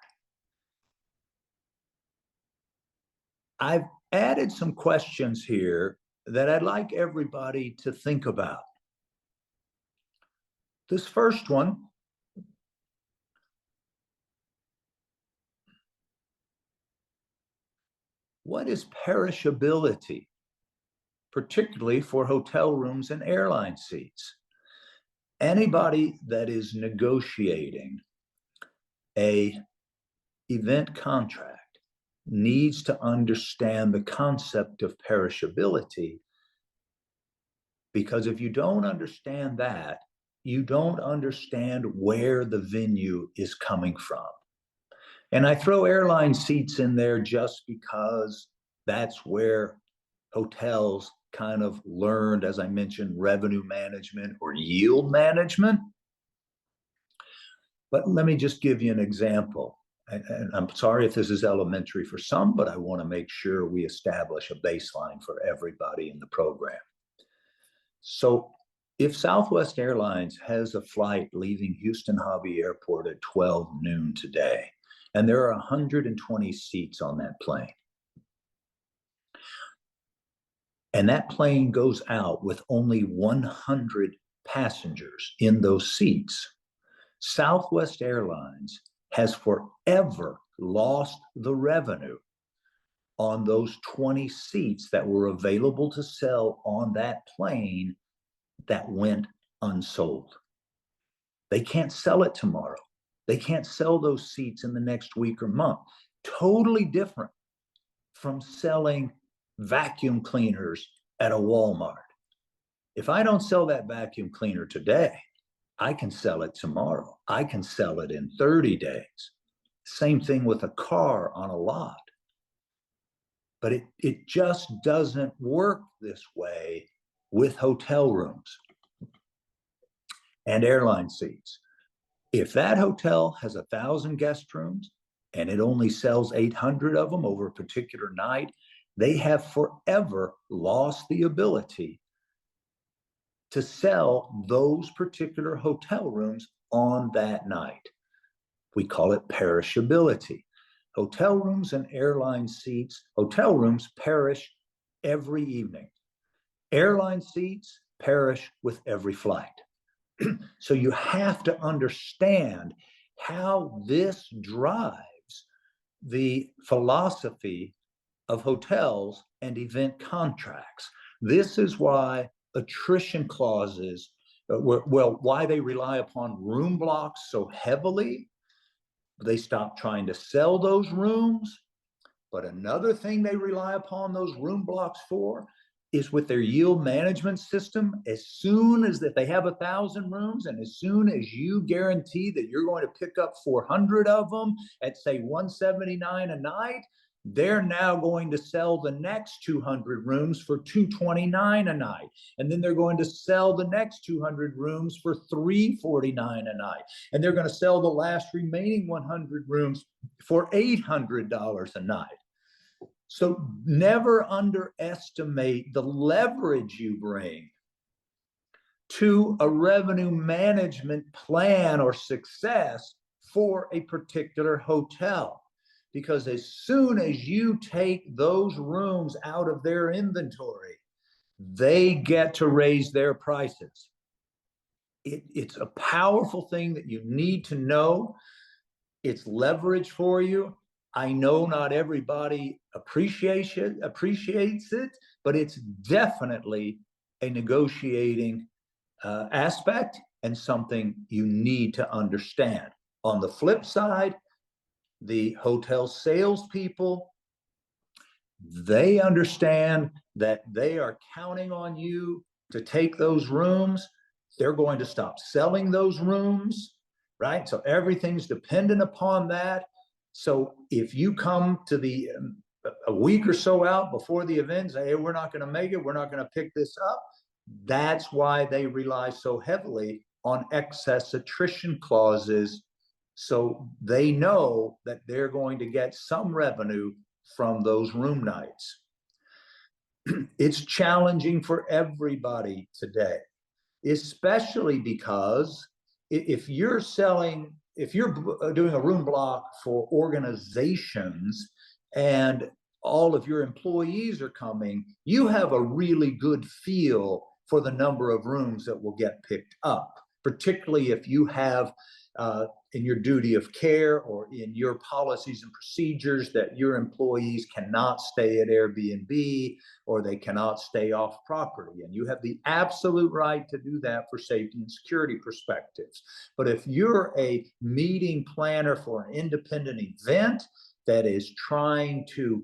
I've added some questions here that I'd like everybody to think about. This first one, what is perishability, particularly for hotel rooms and airline seats? Anybody that is negotiating an event contract needs to understand the concept of perishability, because if you don't understand that, you don't understand where the venue is coming from. And I throw airline seats in there just because that's where hotels kind of learned, as I mentioned, revenue management or yield management. But let me just give you an example. And I'm sorry if this is elementary for some, but I want to make sure we establish a baseline for everybody in the program. So if Southwest Airlines has a flight leaving Houston Hobby Airport at 12 noon today, and there are 120 seats on that plane, and that plane goes out with only 100 passengers in those seats, Southwest Airlines has forever lost the revenue on those 20 seats that were available to sell on that plane that went unsold. They can't sell it tomorrow. They can't sell those seats in the next week or month. Totally different from selling vacuum cleaners at a Walmart. If I don't sell that vacuum cleaner today, I can sell it tomorrow. I can sell it in 30 days. Same thing with a car on a lot. But it just doesn't work this way with hotel rooms and airline seats. If that hotel has 1,000 guest rooms and it only sells 800 of them over a particular night, they have forever lost the ability to sell those particular hotel rooms on that night. We call it perishability. Hotel rooms and airline seats, hotel rooms perish every evening. Airline seats perish with every flight. So you have to understand how this drives the philosophy of hotels and event contracts. This is why attrition clauses, why they rely upon room blocks so heavily. They stop trying to sell those rooms. But another thing they rely upon those room blocks for is with their yield management system. As soon as that they have 1,000 rooms, and as soon as you guarantee that you're going to pick up 400 of them at, say, $179 a night, they're now going to sell the next 200 rooms for $229 a night. And then they're going to sell the next 200 rooms for $349 a night. And they're going to sell the last remaining 100 rooms for $800 a night. So never underestimate the leverage you bring to a revenue management plan or success for a particular hotel. Because as soon as you take those rooms out of their inventory, they get to raise their prices. It's a powerful thing that you need to know. It's leverage for you. I know not everybody appreciates it, but it's definitely a negotiating aspect and something you need to understand. On the flip side, the hotel salespeople, they understand that they are counting on you to take those rooms. They're going to stop selling those rooms, right? So everything's dependent upon that. So if you come to the a week or so out before the event, say, hey, we're not going to make it, we're not going to pick this up. That's why they rely so heavily on excess attrition clauses. So they know that they're going to get some revenue from those room nights. It's challenging for everybody today, especially because if you're doing a room block for organizations and all of your employees are coming, you have a really good feel for the number of rooms that will get picked up, particularly if you have in your duty of care or in your policies and procedures that your employees cannot stay at Airbnb or they cannot stay off property. And you have the absolute right to do that for safety and security perspectives. But if you're a meeting planner for an independent event that is trying to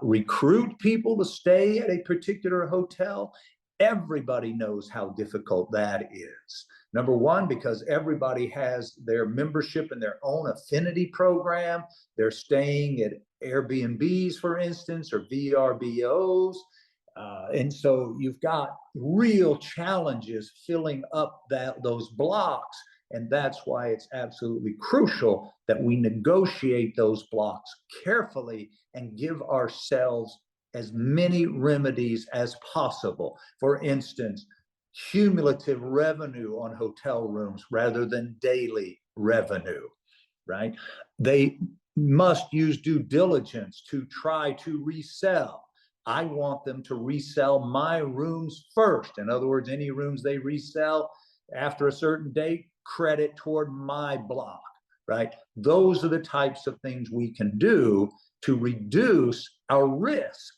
recruit people to stay at a particular hotel, everybody knows how difficult that is. Number one, because everybody has their membership in their own affinity program. They're staying at Airbnbs, for instance, or VRBOs. And so you've got real challenges filling up those blocks. And that's why it's absolutely crucial that we negotiate those blocks carefully and give ourselves as many remedies as possible. For instance, cumulative revenue on hotel rooms rather than daily revenue, right? They must use due diligence to try to resell. I want them to resell my rooms first. In other words, any rooms they resell after a certain date, credit toward my block, right? Those are the types of things we can do to reduce our risk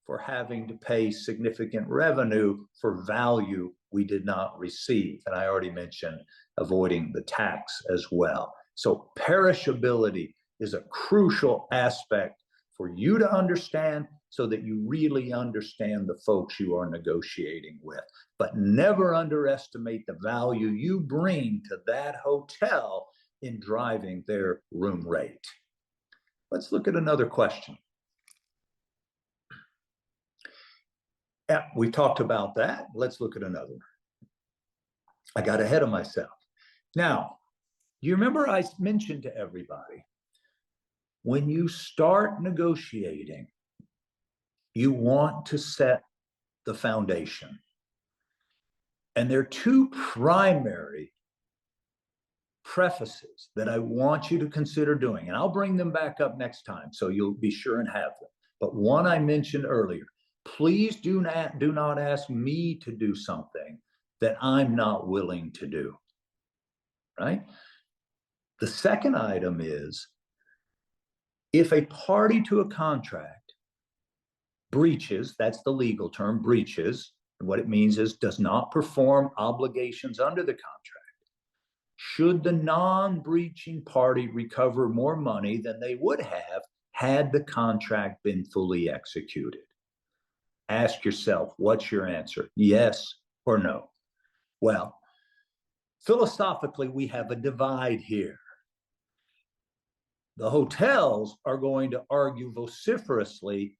for having to pay significant revenue for value we did not receive. And I already mentioned avoiding the tax as well. So perishability is a crucial aspect for you to understand so that you really understand the folks you are negotiating with. But never underestimate the value you bring to that hotel in driving their room rate. Let's look at another question. Yeah, we talked about that. Let's look at another. I got ahead of myself. Now, you remember I mentioned to everybody, when you start negotiating, you want to set the foundation. And there are two primary prefaces that I want you to consider doing. And I'll bring them back up next time, so you'll be sure and have them. But one I mentioned earlier, please do not ask me to do something that I'm not willing to do, right? The second item is, if a party to a contract breaches, that's the legal term, breaches, and what it means is does not perform obligations under the contract, should the non-breaching party recover more money than they would have had the contract been fully executed? Ask yourself, what's your answer? Yes or no? Well, philosophically, we have a divide here. The hotels are going to argue vociferously,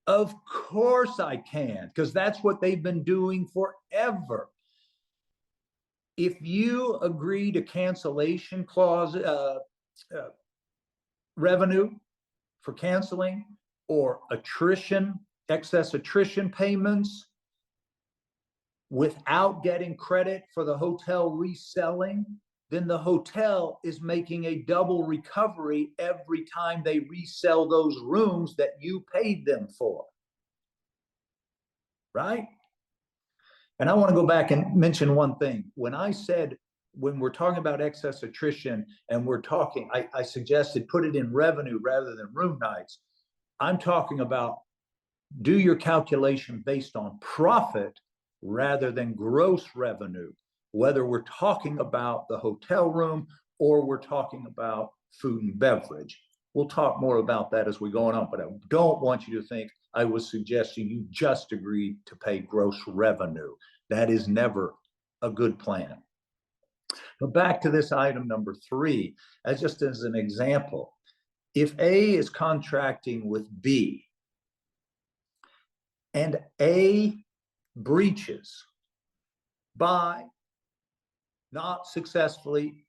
of course I can, because that's what they've been doing forever. If you agree to cancellation clause, revenue for canceling, or attrition, excess attrition payments, without getting credit for the hotel reselling, then the hotel is making a double recovery every time they resell those rooms that you paid them for, right? And I want to go back and mention one thing. When I said when we're talking about excess attrition and we're talking, I suggested put it in revenue rather than room nights. I'm talking about do your calculation based on profit rather than gross revenue, whether we're talking about the hotel room or we're talking about food and beverage. We'll talk more about that as we go on, but I don't want you to think I was suggesting you just agreed to pay gross revenue. That is never a good plan. But back to this item number 3, just as an example, if A is contracting with B and A breaches by not successfully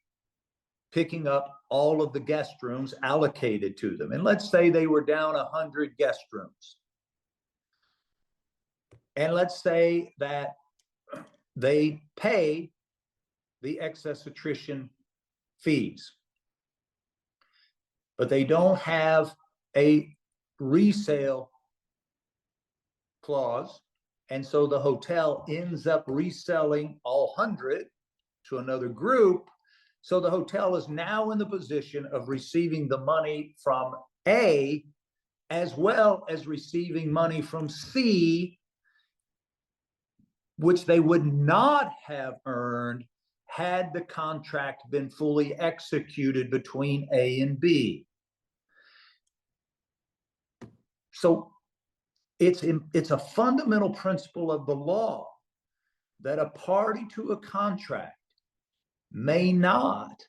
picking up all of the guest rooms allocated to them, and let's say they were down 100 guest rooms, and let's say that they pay the excess attrition fees, but they don't have a resale clause, and so the hotel ends up reselling all 100 to another group. So the hotel is now in the position of receiving the money from A as well as receiving money from C, which they would not have earned had the contract been fully executed between A and B. So it's a fundamental principle of the law that a party to a contract may not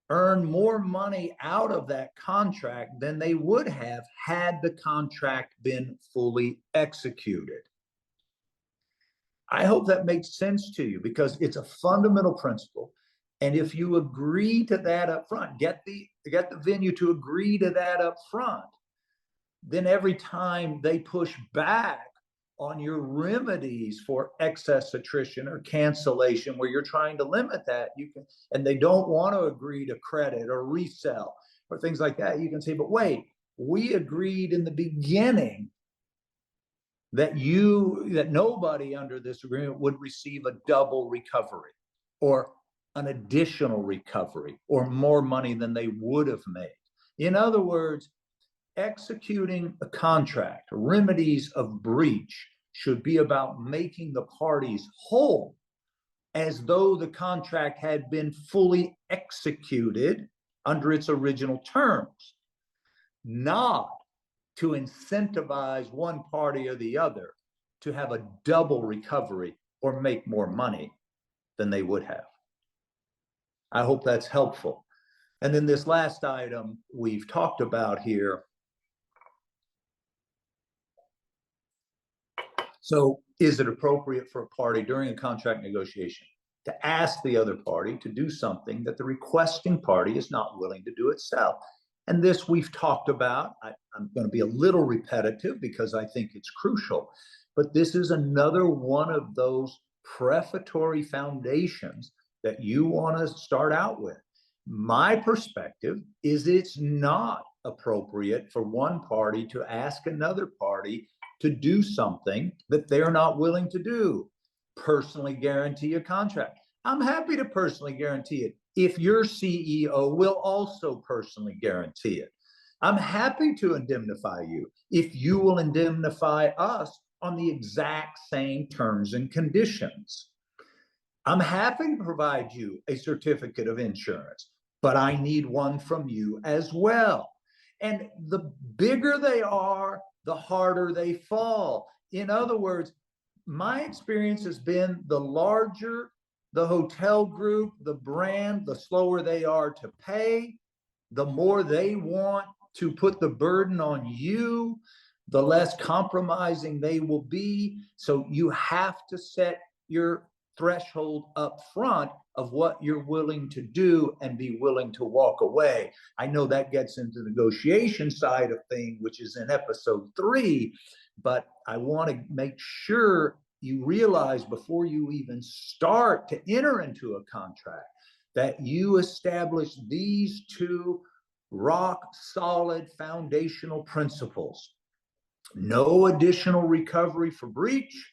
earn more money out of that contract than they would have had the contract been fully executed. I hope that makes sense to you, because it's a fundamental principle. And if you agree to that up front, get the venue to agree to that up front, then every time they push back on your remedies for excess attrition or cancellation, where you're trying to limit that, you can, and they don't want to agree to credit or resell or things like that, you can say, but wait, we agreed in the beginning that nobody under this agreement would receive a double recovery or an additional recovery or more money than they would have made. In other words, executing a contract, remedies of breach, should be about making the parties whole as though the contract had been fully executed under its original terms, not to incentivize one party or the other to have a double recovery or make more money than they would have. I hope that's helpful. And then this last item we've talked about here. So is it appropriate for a party during a contract negotiation to ask the other party to do something that the requesting party is not willing to do itself? And this we've talked about. I'm going to be a little repetitive because I think it's crucial, but this is another one of those prefatory foundations that you want to start out with. My perspective is it's not appropriate for one party to ask another party to do something that they're not willing to do. Personally guarantee a contract. I'm happy to personally guarantee it if your CEO will also personally guarantee it. I'm happy to indemnify you if you will indemnify us on the exact same terms and conditions. I'm happy to provide you a certificate of insurance, but I need one from you as well. And the bigger they are, the harder they fall. In other words, my experience has been the larger the hotel group, the brand, the slower they are to pay, the more they want to put the burden on you, the less compromising they will be. So you have to set your threshold up front of what you're willing to do and be willing to walk away. I know that gets into the negotiation side of things, which is in episode 3, but I want to make sure you realize before you even start to enter into a contract that you establish these 2 rock solid foundational principles. No additional recovery for breach,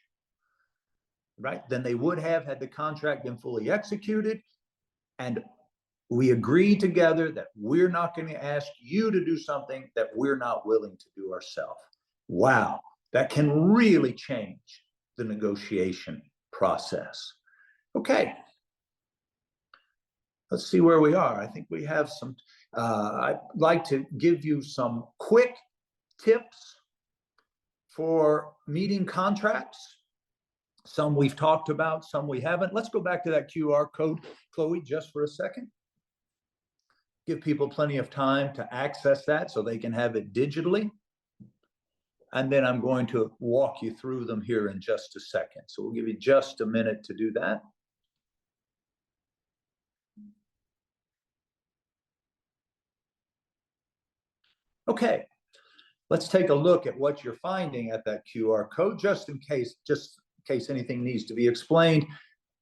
right, than they would have had the contract been fully executed. And we agree together that we're not going to ask you to do something that we're not willing to do ourselves. Wow, that can really change the negotiation process. Okay, let's see where we are. I think we have some, I'd like to give you some quick tips for meeting contracts. Some we've talked about, some we haven't. Let's go back to that QR code, Chloe, just for a second. Give people plenty of time to access that so they can have it digitally. And then I'm going to walk you through them here in just a second. So we'll give you just a minute to do that. Okay, let's take a look at what you're finding at that QR code, just in case anything needs to be explained.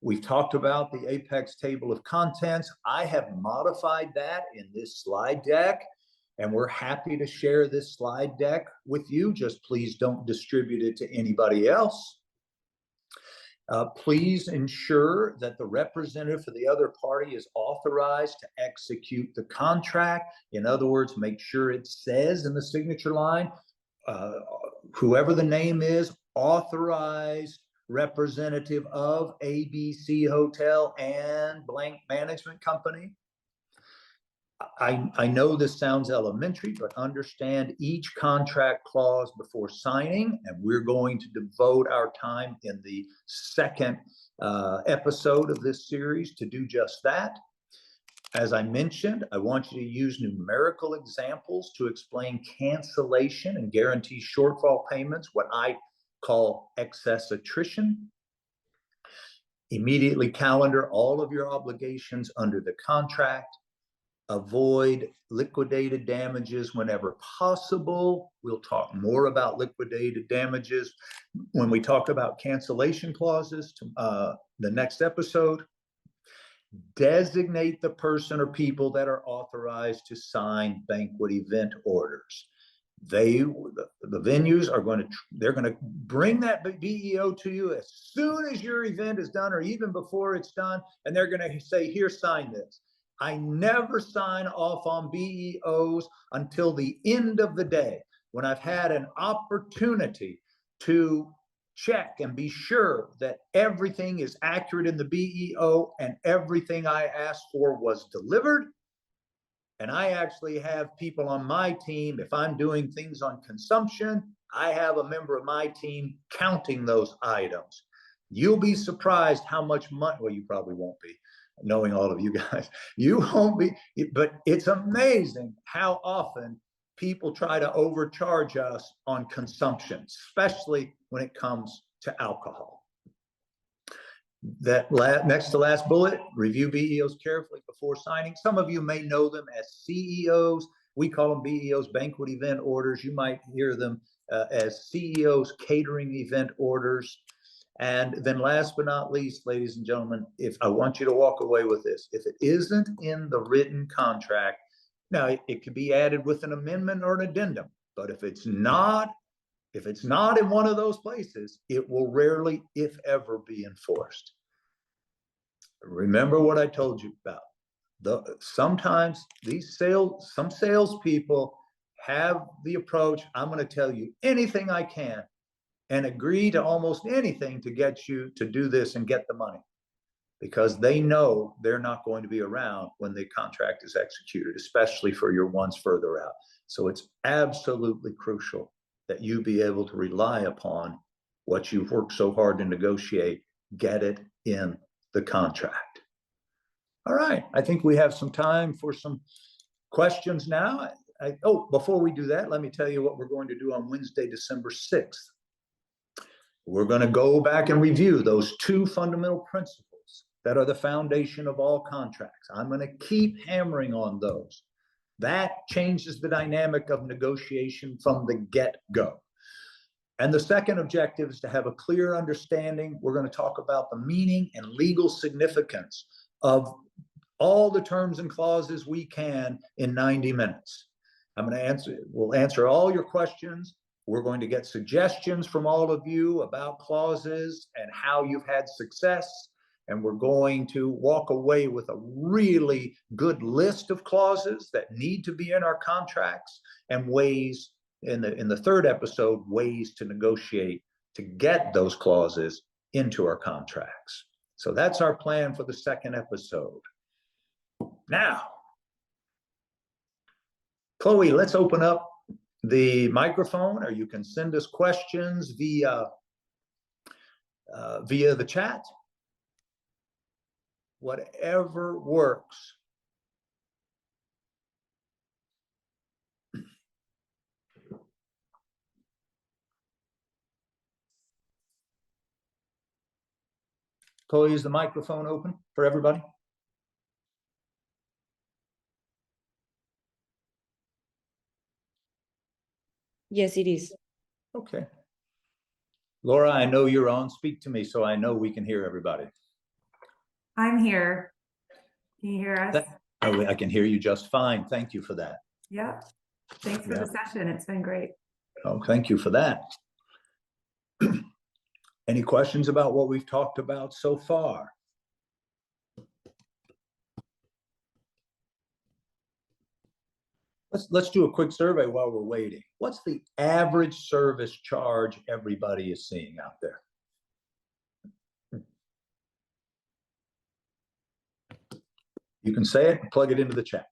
We've talked about the Apex table of contents. I have modified that in this slide deck, and we're happy to share this slide deck with you. Just please don't distribute it to anybody else. Please ensure that the representative for the other party is authorized to execute the contract. In other words, make sure it says in the signature line, whoever the name is, authorized representative of ABC Hotel and blank management company. I know this sounds elementary, but understand each contract clause before signing, and we're going to devote our time in the second episode of this series to do just that. As I mentioned, I want you to use numerical examples to explain cancellation and guarantee shortfall payments, what I call excess attrition. Immediately calendar all of your obligations under the contract. Avoid liquidated damages whenever possible. We'll talk more about liquidated damages when we talk about cancellation clauses to the next episode. Designate the person or people that are authorized to sign banquet event orders. The venues are they're going to bring that BEO to you as soon as your event is done or even before it's done, and they're going to say, here, sign this. I never sign off on BEOs until the end of the day, when I've had an opportunity to check and be sure that everything is accurate in the BEO and everything I asked for was delivered. And I actually have people on my team, if I'm doing things on consumption, I have a member of my team counting those items. You'll be surprised how much money, well, you probably won't be, knowing all of you guys, you won't be, but it's amazing how often people try to overcharge us on consumption, especially when it comes to alcohol. That next to last bullet, review BEOs carefully before signing. Some of you may know them as CEOs. We call them BEOs, banquet event orders. You might hear them as CEOs, catering event orders. And then last but not least, ladies and gentlemen, if I want you to walk away with this, if it isn't in the written contract, now it could be added with an amendment or an addendum, but if it's not in one of those places, it will rarely, if ever, be enforced. Remember what I told you about. Sometimes some salespeople have the approach, I'm going to tell you anything I can and agree to almost anything to get you to do this and get the money, because they know they're not going to be around when the contract is executed, especially for your ones further out. So it's absolutely crucial that you be able to rely upon what you've worked so hard to negotiate, get it in the contract. All right, I think we have some time for some questions now. Before we do that, let me tell you what we're going to do on Wednesday, December 6th. We're going to go back and review those two fundamental principles that are the foundation of all contracts. I'm going to keep hammering on those. That changes the dynamic of negotiation from the get-go. And the second objective is to have a clear understanding. We're going to talk about the meaning and legal significance of all the terms and clauses we can in 90 minutes. We'll answer all your questions. We're going to get suggestions from all of you about clauses and how you've had success. And we're going to walk away with a really good list of clauses that need to be in our contracts, and ways in the third episode, ways to negotiate to get those clauses into our contracts. So that's our plan for the second episode. Now, Chloe, let's open up the microphone, or you can send us questions via the chat. Whatever works. Chloe, is the microphone open for everybody?
Yes, it is.
Okay. Laura, I know you're on. Speak to me so I know we can hear everybody.
I'm here. Can you hear us?
I can hear you just fine. Thank you for that.
Yep. Thanks for the session. It's been great.
Oh, thank you for that. Any questions about what we've talked about so far? Let's do a quick survey while we're waiting. What's the average service charge everybody is seeing out there? You can say it, plug it into the chat.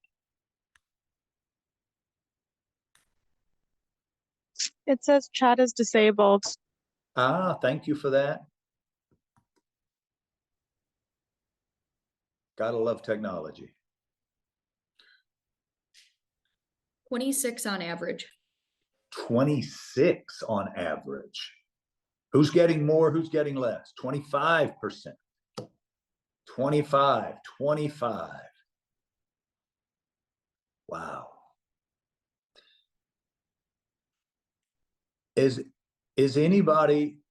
It says chat is disabled.
Ah, thank you for that. Gotta love technology.
26 on average.
26 on average. Who's getting more? Who's getting less? 25%. 25, 25. Wow. Is anybody,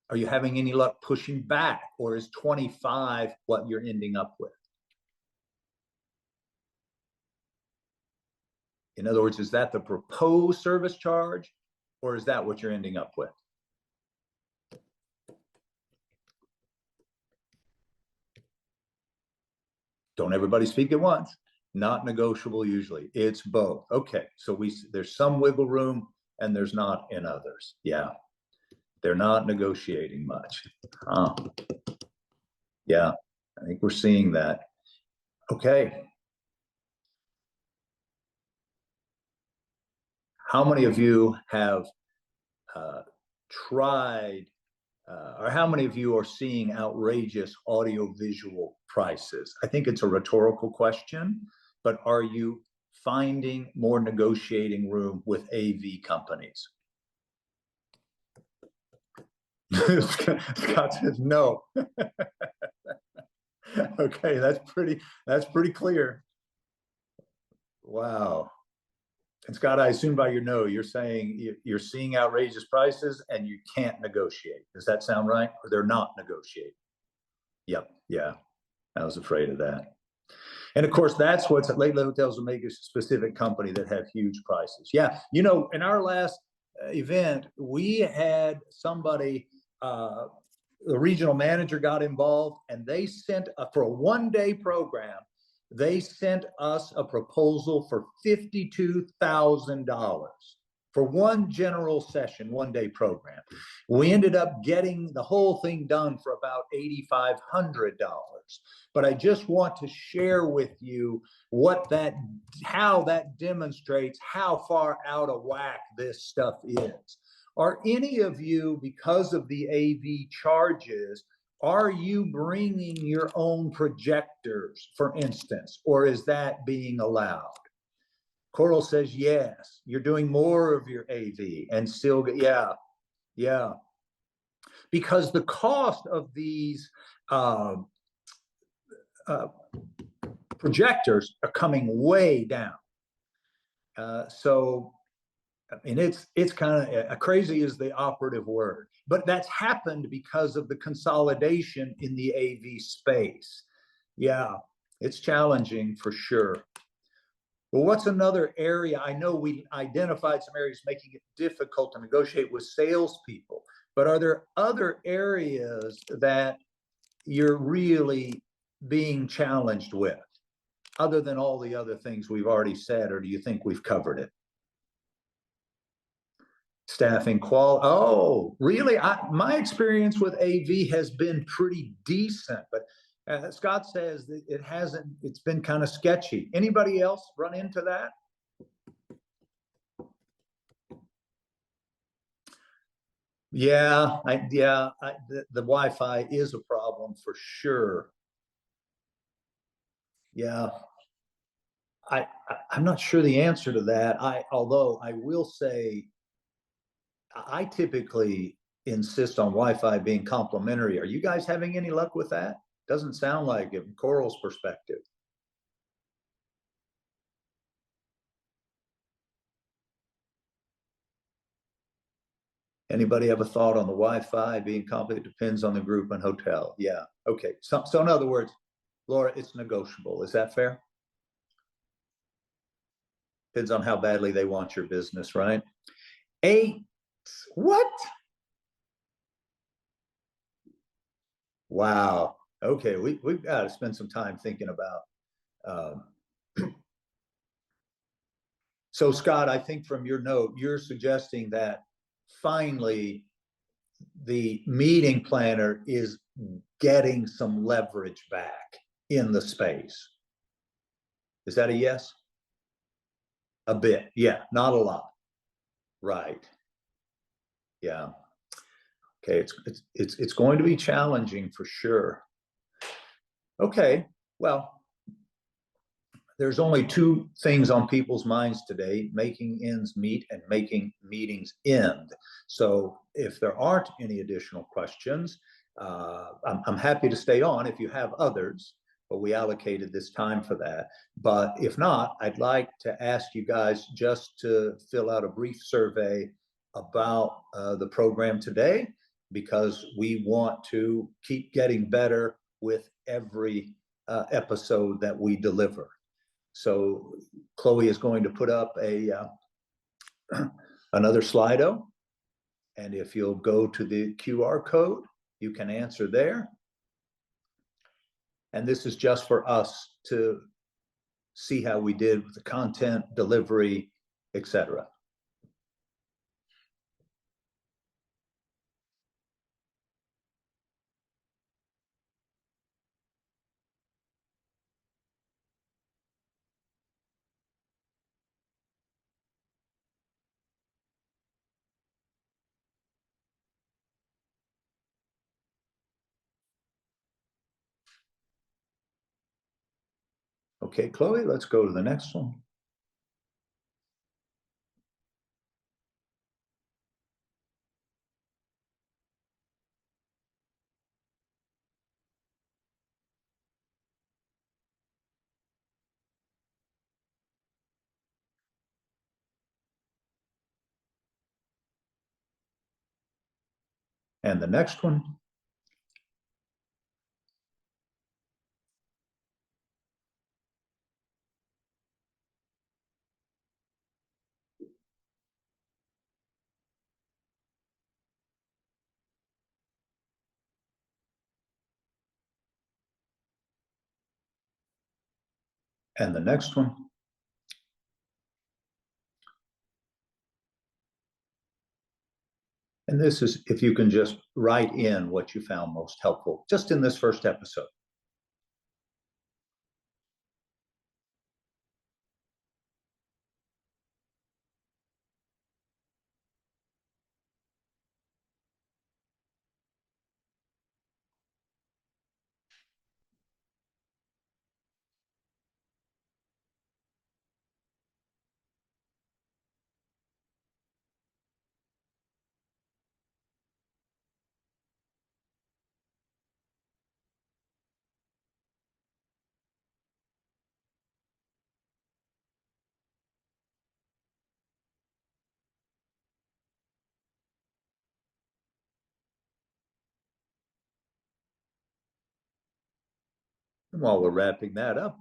are you having any luck pushing back, or is 25 what you're ending up with? In other words, is that the proposed service charge, or is that what you're ending up with? Don't everybody speak at once. Not negotiable usually. It's both. Okay, so there's some wiggle room and there's not in others. Yeah, they're not negotiating much. Yeah, I think we're seeing that. Okay. How many of you have tried, or how many of you are seeing outrageous audiovisual prices? I think it's a rhetorical question, but are you finding more negotiating room with AV companies? Scott says no. Okay, that's pretty clear. Wow. And Scott, I assume by your no, you're saying you're seeing outrageous prices and you can't negotiate. Does that sound right? Or they're not negotiating? Yep. Yeah. I was afraid of that. And of course, that's what's Late Hotels will make a specific company that have huge prices. Yeah. You know, in our last event, we had somebody, the regional manager got involved, and they sent for a one-day program, they sent us a proposal for $52,000 for one general session, one-day program. We ended up getting the whole thing done for about $8,500. But I just want to share with you how that demonstrates how far out of whack this stuff is. Are any of you, because of the AV charges, are you bringing your own projectors, for instance, or is that being allowed? Coral says yes. You're doing more of your AV and still, yeah. Because the cost of these projectors are coming way down. So, I mean, it's kind of crazy is the operative word, but that's happened because of the consolidation in the AV space. Yeah, it's challenging for sure. Well, what's another area? I know we identified some areas making it difficult to negotiate with salespeople, but are there other areas that you're really being challenged with, other than all the other things we've already said, or do you think we've covered it? Staffing oh, really? My experience with AV has been pretty decent, but Scott says that it hasn't, it's been kind of sketchy. Anybody else run into that? Yeah, the Wi-Fi is a problem for sure. Yeah, I'm not sure the answer to that. Although I will say, I typically insist on Wi-Fi being complimentary. Are you guys having any luck with that? Doesn't sound like it from Coral's perspective. Anybody have a thought on the Wi-Fi being complimentary? Depends on the group and hotel. Yeah. Okay. So in other words, Laura, it's negotiable. Is that fair? Depends on how badly they want your business, right? 8. What? Wow. Okay, we've got to spend some time thinking about. So Scott, I think from your note, you're suggesting that finally the meeting planner is getting some leverage back in the space. Is that a yes? A bit, yeah, not a lot. Right. Yeah. Okay, it's going to be challenging for sure. Okay, well, there's only 2 things on people's minds today: making ends meet and making meetings end. So if there aren't any additional questions, I'm happy to stay on if you have others, but we allocated this time for that. But if not, I'd like to ask you guys just to fill out a brief survey about the program today, because we want to keep getting better with every episode that we deliver. So Chloe is going to put up another Slido, and if you'll go to the QR code, you can answer there. And this is just for us to see how we did with the content, delivery, etc. Okay, Chloe, let's go to the next one. And the next one. And the next one. And this is, if you can just write in what you found most helpful, just in this first episode. And while we're wrapping that up,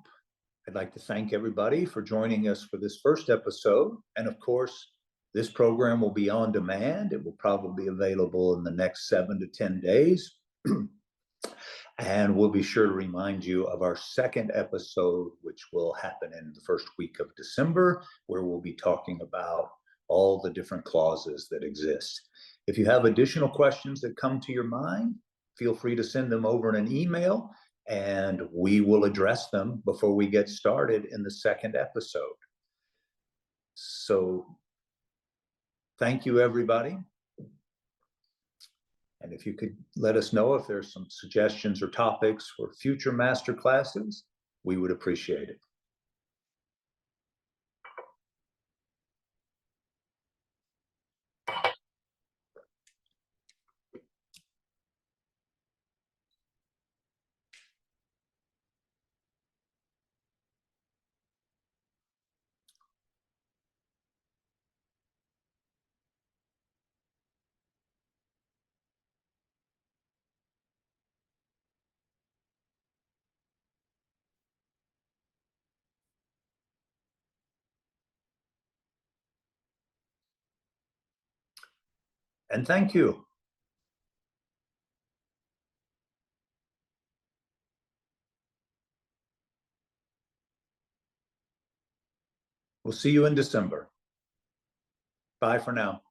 I'd like to thank everybody for joining us for this first episode. And of course, this program will be on demand. It will probably be available in the next 7 to 10 days. And we'll be sure to remind you of our second episode, which will happen in the first week of December, where we'll be talking about all the different clauses that exist. If you have additional questions that come to your mind, feel free to send them over in an email, and we will address them before we get started in the second episode. So thank you, everybody. And if you could let us know if there's some suggestions or topics for future master classes, we would appreciate it. And thank you. We'll see you in December. Bye for now.